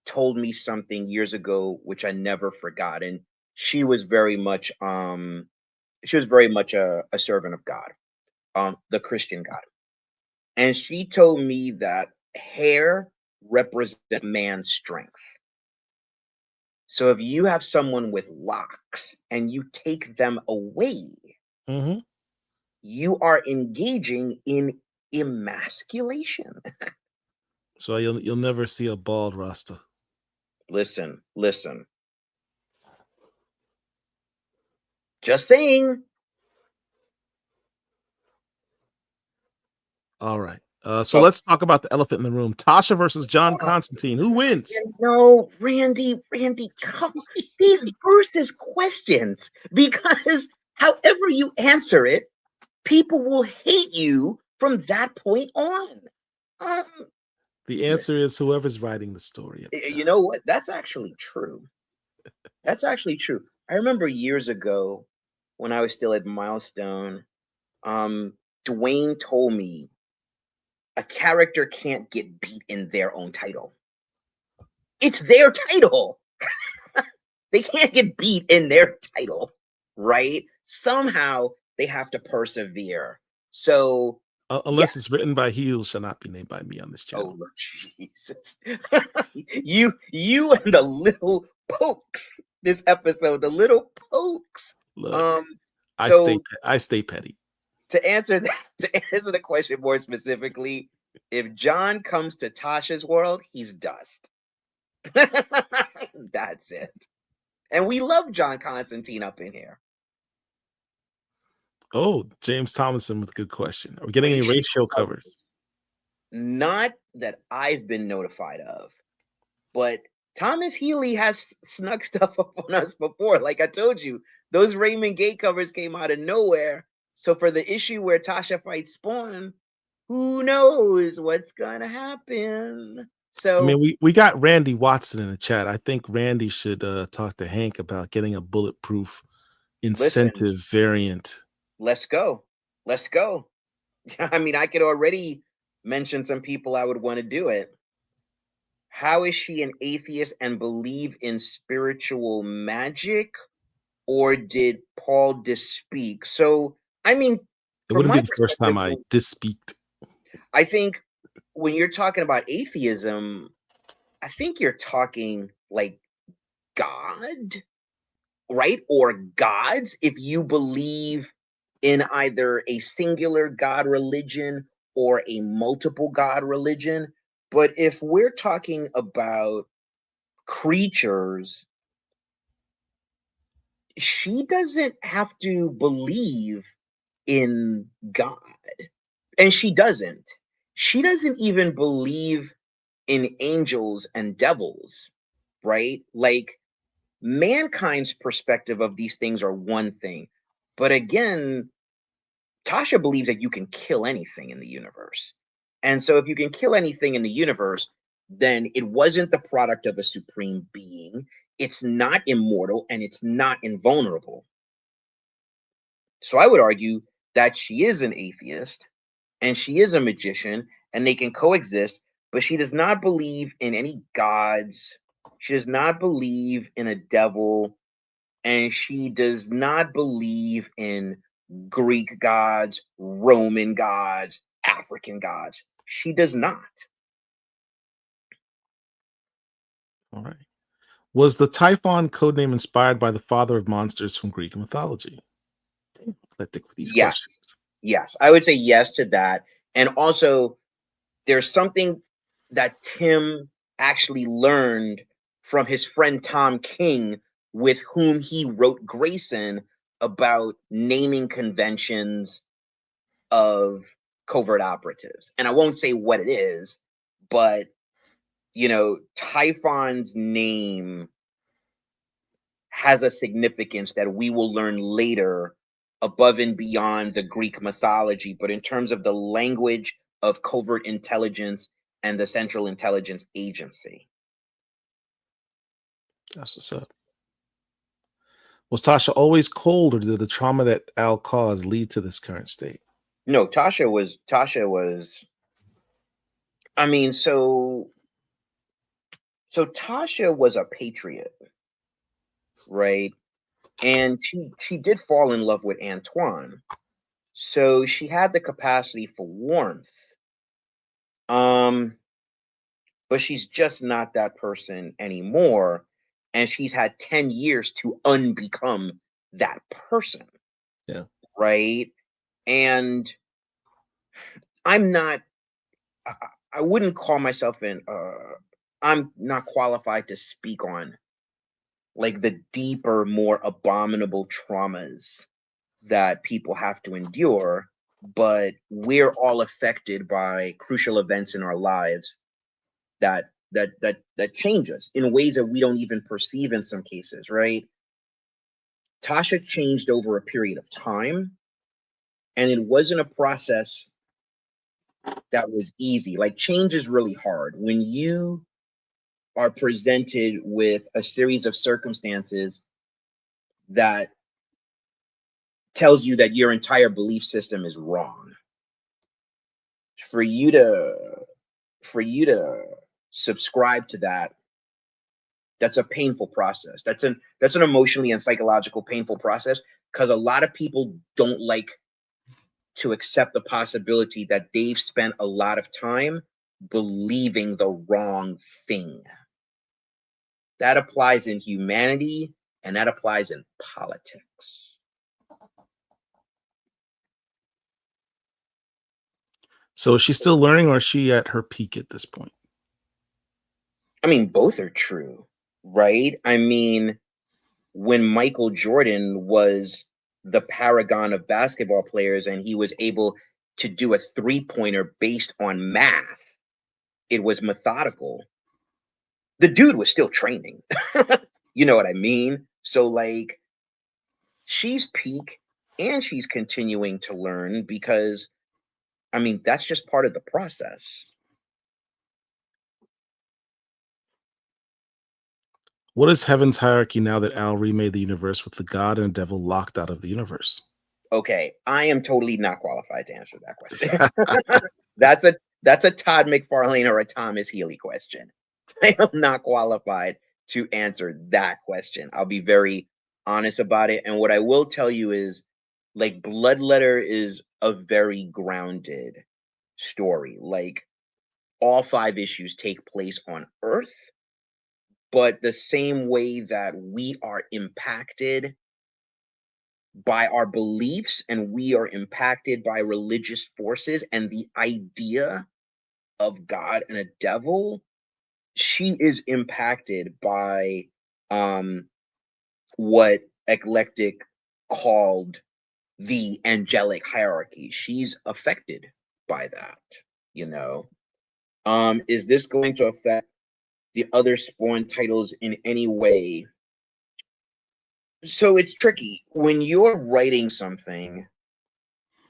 told me something years ago which I never forgot. And she was very much a servant of God, the Christian God. And she told me that hair represents man's strength. So if you have someone with locks and you take them away, Mm-hmm. you are engaging in emasculation. So you'll never see a bald Rasta. Listen. Just saying. All right. So Oh, let's talk about the elephant in the room. Tasha versus John Constantine. Who wins? no, Randy, come. These versus questions, because however you answer it, people will hate you from that point on. Um, The answer is whoever's writing the story at the you time. know what? That's actually true. That's actually true. I remember years ago when I was still at Milestone, Dwayne told me a character can't get beat in their own title. It's their title. They can't get beat in their title, right? Somehow they have to persevere. So, Unless it's yes. written by he who shall not be named by me on this Oh, channel. Lord Jesus. you and the little pokes this episode, the little pokes. Look, Um, so I stay petty. to answer the question more specifically, if John comes to Tasha's world, he's dust. That's it. And we love John Constantine up in here. Oh, James Thomason with a good question. Are we getting any ratio covers? Not that I've been notified of, but Thomas Healy has snuck stuff up on us before. Like I told you, those Raymond Gay covers came out of nowhere. So for the issue where Tasha fights Spawn, who knows what's gonna happen? I So mean, we got Randy Watson in the chat. I think Randy should talk to Hank about getting a bulletproof listen, incentive variant. let's go. Let's go. I mean, I could already mention some people I would want to do it. How is she an atheist and believe in spiritual magic? Or did Paul disspeak? So, I mean, It from wouldn't my be the first time perspective, I disspeaked. I think when you're talking about atheism, I think you're talking like God, right? Or gods, if you believe in either a singular God religion or a multiple God religion. But if we're talking about creatures, she doesn't have to believe in God. And she doesn't. She doesn't even believe in angels and devils, right? Like mankind's perspective of these things are one thing. But again, Tasha believes that you can kill anything in the universe. And so if you can kill anything in the universe, then it wasn't the product of a supreme being. It's not immortal and it's not invulnerable. So I would argue that she is an atheist and she is a magician and they can coexist, but she does not believe in any gods. She does not believe in a devil, and she does not believe in Greek gods, Roman gods, African gods. She does not. All right. Was the Typhon codename inspired by the father of monsters from Greek mythology? Eclectic with these Yes. questions. Yes. I would say yes to that. And also, there's something that Tim actually learned from his friend Tom King, with whom he wrote Grayson, about naming conventions of covert operatives. And I won't say what it is, but you know, Typhon's name has a significance that we will learn later above and beyond the Greek mythology, but in terms of the language of covert intelligence and the Central Intelligence Agency. That's what's up. Was Tasha always cold, or did the trauma that Al caused lead to this current state? No, Tasha was, I mean, so Tasha was a patriot, right? And she did fall in love with Antoine. So she had the capacity for warmth. But she's just not that person anymore. And she's had 10 years to unbecome that person. Yeah. Right. And I'm not, I wouldn't call myself I'm not qualified to speak on like the deeper, more abominable traumas that people have to endure, but we're all affected by crucial events in our lives that change us in ways that we don't even perceive in some cases, right? Tasha changed over a period of time, and it wasn't a process that was easy. Like, change is really hard. When you are presented with a series of circumstances that tells you that your entire belief system is wrong, for you to subscribe to that, that's a painful process. That's an emotionally and psychological painful process, because a lot of people don't like to accept the possibility that they've spent a lot of time believing the wrong thing. That applies in humanity, and that applies in politics. So is she still learning, or is she at her peak at this point? I mean, both are true, right? I mean, when Michael Jordan was the paragon of basketball players and he was able to do a three-pointer based on math, it was methodical. The dude was still training. You know what I mean? So, like, she's peak and she's continuing to learn because, I mean, that's just part of the process. What is Heaven's hierarchy now that Al remade the universe with the god and the devil locked out of the universe? Okay, I am totally not qualified to answer that question. That's a Todd McFarlane or a Thomas Healy question. I am not qualified to answer that question. I'll be very honest about it. And what I will tell you is, like, Bloodletter is a very grounded story. Like, all 5 issues take place on Earth, but the same way that we are impacted by our beliefs and we are impacted by religious forces and the idea of God and a devil, she is impacted by what Eclectic called the angelic hierarchy. She's affected by that, you know. Is this going to affect the other Spawn titles in any way? So it's tricky. When you're writing something,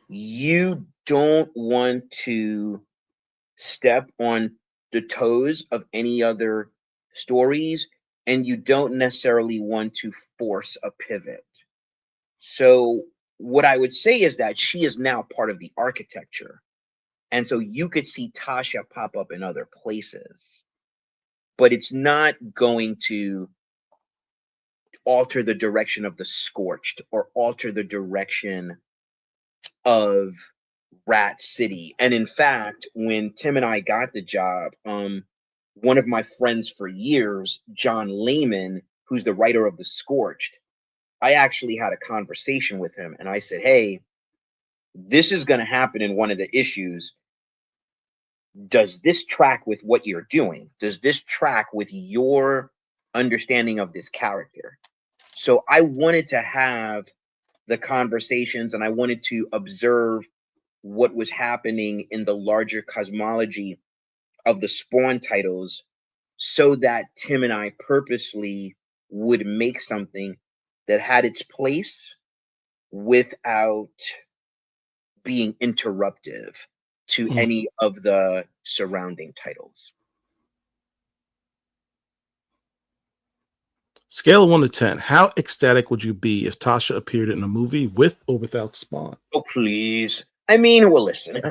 you don't want to step on the toes of any other stories, and you don't necessarily want to force a pivot. So what I would say is that she is now part of the architecture. And so you could see Tasha pop up in other places, but it's not going to alter the direction of the Scorched or alter the direction of Rat City. And in fact, when Tim and I got the job, one of my friends for years, John Lehman, who's the writer of The Scorched, I actually had a conversation with him and I said, hey, this is going to happen in one of the issues. Does this track with what you're doing? Does this track with your understanding of this character? So I wanted to have the conversations, and I wanted to observe what was happening in the larger cosmology of the Spawn titles, so that Tim and I purposely would make something that had its place without being interruptive to any of the surrounding titles. Scale of 1 to 10. How ecstatic would you be if Tasha appeared in a movie with or without Spawn? Oh, please. I mean, well, listen.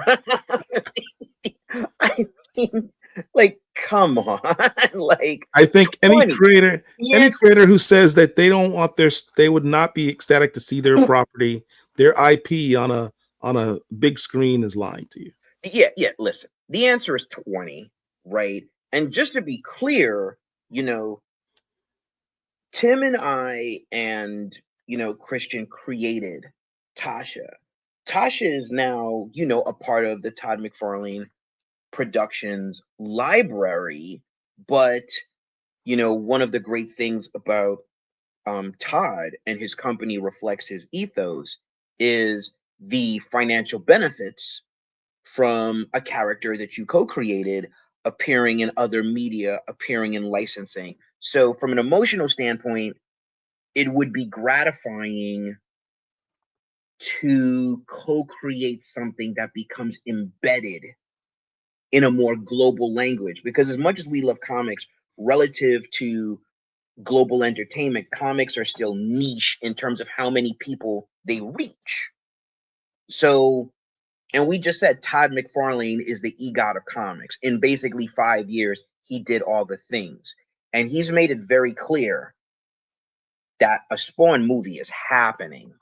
I mean, like, come on. Like, I think 20. any Yes. creator who says that they don't want they would not be ecstatic to see their property, their IP on a big screen is lying to you. Yeah, listen. The answer is 20, right? And just to be clear, Tim and I and, Christian created Tasha. Tasha is now, a part of the Todd McFarlane Productions library. But, one of the great things about Todd and his company reflects his ethos is the financial benefits from a character that you co-created appearing in other media, appearing in licensing. So from an emotional standpoint, it would be gratifying to co-create something that becomes embedded in a more global language. Because as much as we love comics relative to global entertainment, comics are still niche in terms of how many people they reach. So, and we just said Todd McFarlane is the EGOT of comics. In basically 5 years, he did all the things. And he's made it very clear that a Spawn movie is happening.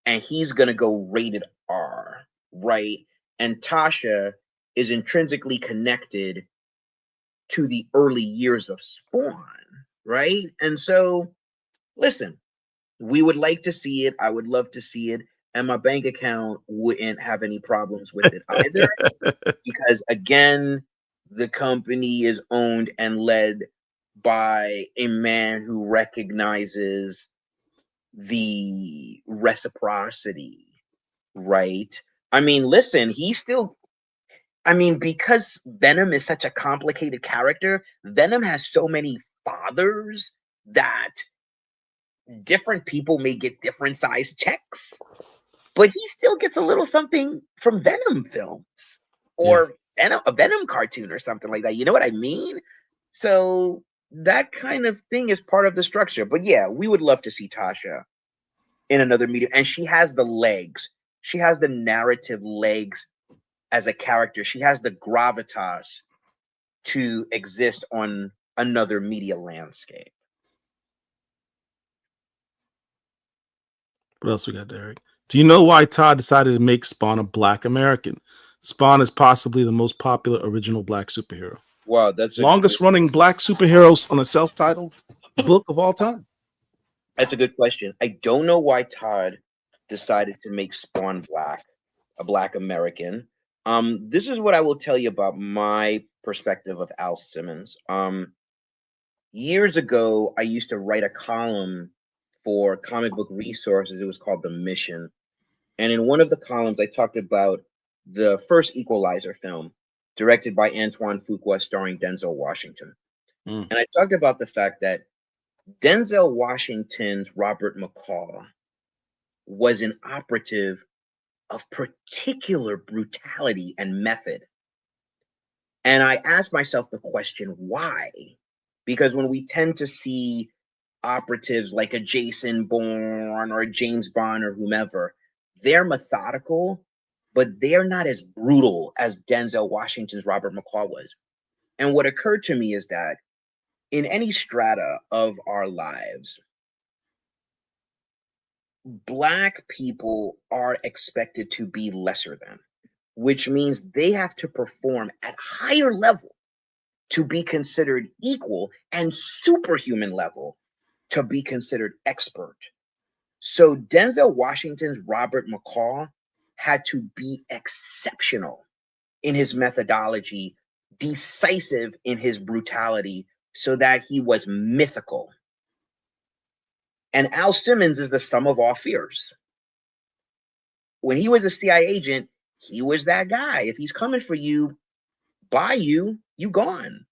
And he's going to go rated R, right? And Tasha is intrinsically connected to the early years of Spawn, right? And so, listen, we would like to see it. I would love to see it. And my bank account wouldn't have any problems with it either. Because again, the company is owned and led by a man who recognizes the reciprocity, right? I mean, listen, because Venom is such a complicated character, Venom has so many fathers that different people may get different size checks, but he still gets a little something from Venom films or a Venom cartoon or something like that. You know what I mean? So that kind of thing is part of the structure. But yeah, we would love to see Tasha in another medium. And she has the legs. She has the narrative legs as a character. She has the gravitas to exist on another media landscape. What else we got, Derek? Do you know why Todd decided to make Spawn a Black American? Spawn is possibly the most popular original Black superhero. Wow, that's longest running Black superheroes on a self-titled book of all time. That's a good question. I don't know why Todd decided to make Spawn Black, a Black American. This is what I will tell you about my perspective of Al Simmons. Years ago, I used to write a column for Comic Book Resources. It was called The Mission. And in one of the columns, I talked about the first Equalizer film, directed by Antoine Fuqua, starring Denzel Washington. And I talked about the fact that Denzel Washington's Robert McCall was an operative of particular brutality and method. And I asked myself the question, why? Because when we tend to see operatives like a Jason Bourne or a James Bond or whomever, they're methodical, but they're not as brutal as Denzel Washington's Robert McCall was. And what occurred to me is that in any strata of our lives, Black people are expected to be lesser than, which means they have to perform at higher level to be considered equal and superhuman level to be considered expert. So Denzel Washington's Robert McCall had to be exceptional in his methodology, decisive in his brutality, so that he was mythical. And Al Simmons is the sum of all fears. when he was a CIA agent, he was that guy. If he's coming for you, by you, you gone.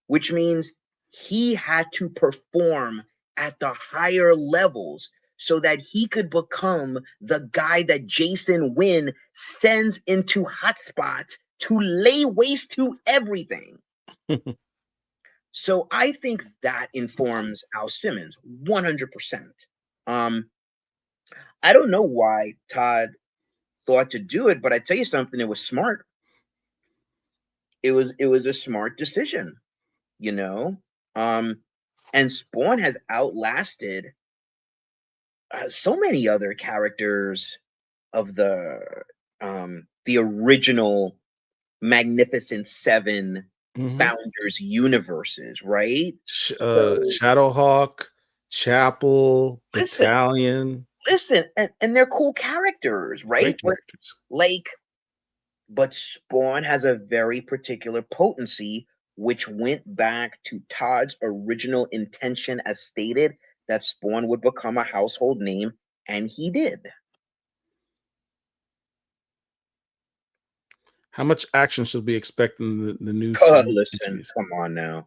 Which means he had to perform at the higher levels so that he could become the guy that Jason Wynn sends into hotspots to lay waste to everything. So I think that informs Al Simmons 100%. I don't know why Todd thought to do it, but I tell you something, it was smart. It was a smart decision, you know. And Spawn has outlasted so many other characters of the original Magnificent Seven founders universes, right? So Shadowhawk, Chapel, listen, Battalion. and they're cool characters, right? Great characters. But Spawn has a very particular potency, which went back to Todd's original intention as stated, that Spawn would become a household name, and he did. How much action should we expect in the new Listen, entries? come on now.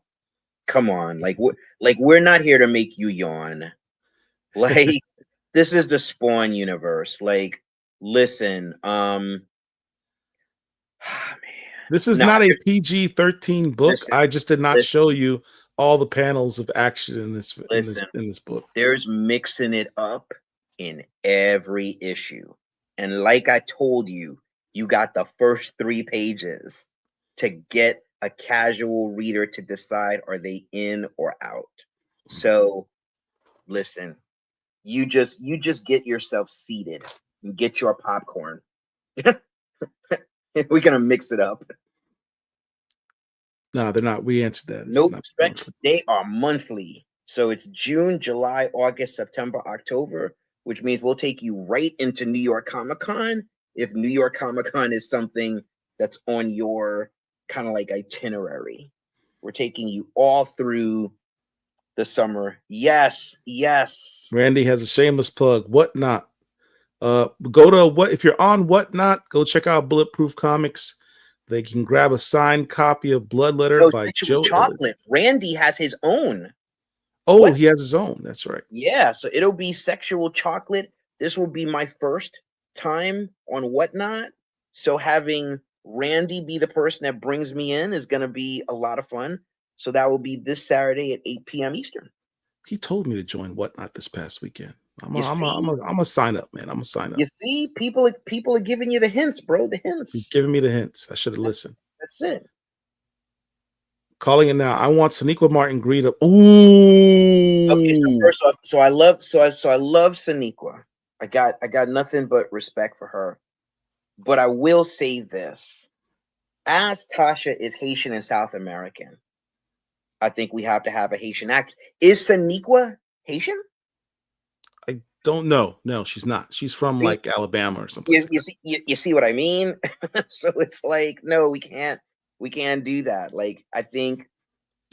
Come on. Like we're not here to make you yawn. Like this is the Spawn universe. Like, listen, man. This is not a PG-13 book. Listen, I just did not show you all the panels of action in this book. There's mixing it up in every issue. And like I told you, you got the first 3 pages to get a casual reader to decide, are they in or out? So listen, you just get yourself seated and get your popcorn. We're gonna mix it up. No, they're not. We answered that. Nope. Specs, they are monthly. So it's June, July, August, September, October, which means we'll take you right into New York Comic Con if New York Comic Con is something that's on your kind of like itinerary. We're taking you all through the summer. Yes. Randy has a shameless plug. Whatnot. Go to if you're on Whatnot, go check out Bulletproof Comics. They can grab a signed copy of Bloodletter by Joe Chocolate. Randy has his own. Oh, he has his own. That's right. Yeah, so it'll be Sexual Chocolate. This will be my first time on Whatnot. So having Randy be the person that brings me in is going to be a lot of fun. So that will be this Saturday at 8 p.m. Eastern. He told me to join Whatnot this past weekend. I'm a sign up, man. I'm a sign up. You see, people are giving you the hints, bro. The hints. He's giving me the hints. I should have listened. That's it. Calling it now. I want Sonequa Martin Greta. Ooh. Okay, so first off, I love Sonequa. I got nothing but respect for her. But I will say this. As Tasha is Haitian and South American, I think we have to have a Haitian actor. Is Sonequa Haitian? I don't know. No, she's not. She's from like Alabama or something. You see what I mean? So it's like, no, we can't do that. Like, I think,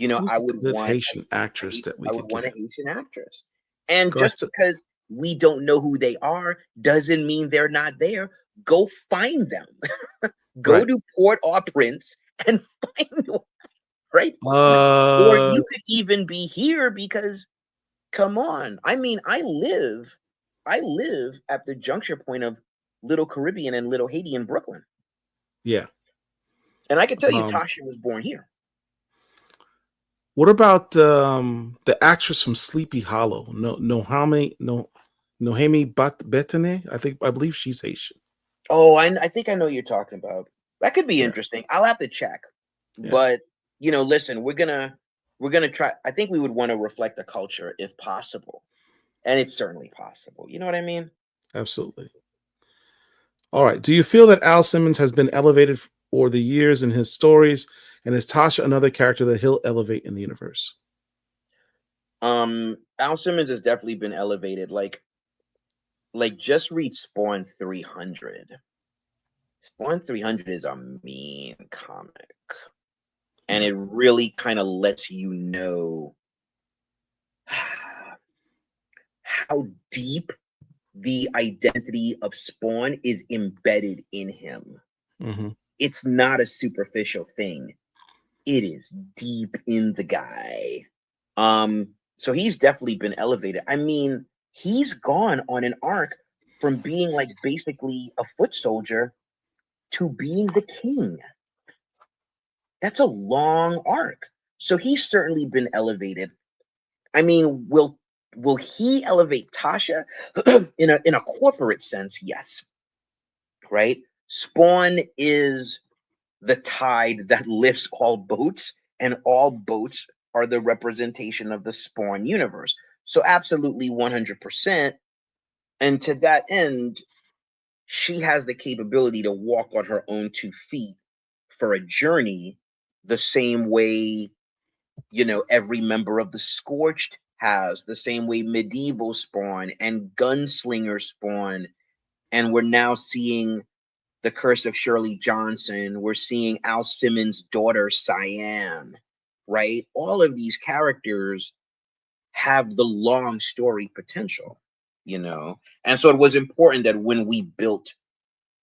I would want Haitian actress that we could want a Haitian actress. And just because we don't know who they are doesn't mean they're not there. Go find them. Go to Port-au-Prince and find one, right? Or you could even be here because, come on. I mean, I live at the juncture point of Little Caribbean and Little Haiti in Brooklyn. Yeah. And I can tell you Tasha was born here. What about the actress from Sleepy Hollow? Nohemi Bettany? I believe she's Haitian. Oh, I think I know what you're talking about. That could be interesting. I'll have to check. Yeah. But listen, we're gonna try. I think we would want to reflect the culture if possible, and it's certainly possible. You know what I mean? Absolutely. All right. Do you feel that Al Simmons has been elevated over the years in his stories, and is Tasha another character that he'll elevate in the universe? Al Simmons has definitely been elevated. Like just read Spawn 300. Spawn 300 is a mean comic. And it really kind of lets you know how deep the identity of Spawn is embedded in him. Mm-hmm. It's not a superficial thing. It is deep in the guy. So he's definitely been elevated. I mean, he's gone on an arc from being like basically a foot soldier to being the king. That's a long arc. So he's certainly been elevated. I mean, will he elevate Tasha in a corporate sense? Yes. Right? Spawn is the tide that lifts all boats, and all boats are the representation of the Spawn universe. So absolutely 100%. And to that end, she has the capability to walk on her own 2 feet for a journey the same way, you know, every member of the Scorched has, the same way medieval Spawn and gunslinger Spawn. And we're now seeing the Curse of Shirley Johnson. We're seeing Al Simmons' daughter, Siam, right? All of these characters have the long story potential, you know? And so it was important that when we built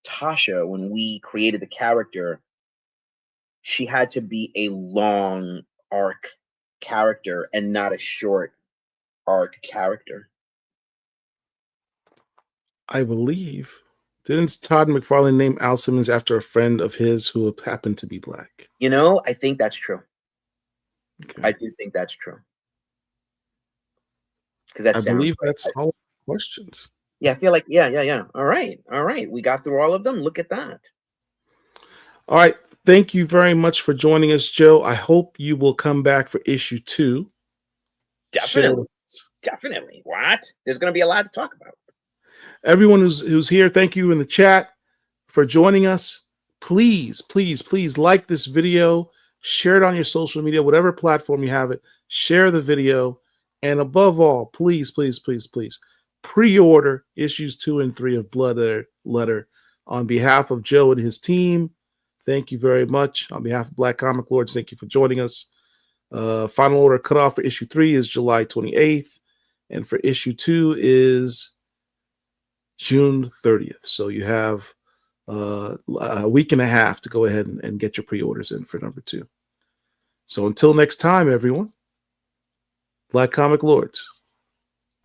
Tasha, when we created the character, she had to be a long arc character and not a short arc character. I believe. Didn't Todd McFarlane name Al Simmons after a friend of his who happened to be black? You know, I think that's true. Okay. I do think that's true. Because that I sounds believe right. that's all the questions. Yeah, I feel like, yeah. All right. We got through all of them. Look at that. All right. Thank you very much for joining us, Joe. I hope you will come back for issue 2. Definitely. What? There's going to be a lot to talk about. Everyone who's here, thank you in the chat for joining us. Please like this video, share it on your social media, whatever platform you have it, share the video. And above all, please pre-order issues 2 and 3 of Bloodletter on behalf of Joe and his team. Thank you very much. On behalf of Black Comic Lords, thank you for joining us. Final order cutoff for issue 3 is July 28th. And for issue 2 is June 30th. So you have a week and a half to go ahead and get your pre-orders in for number 2. So until next time, everyone, Black Comic Lords,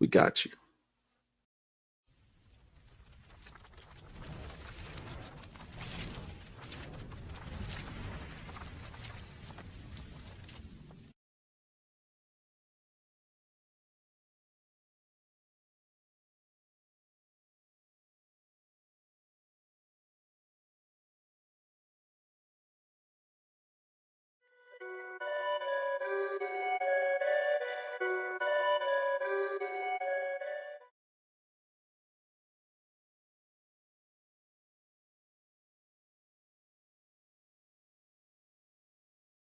we got you.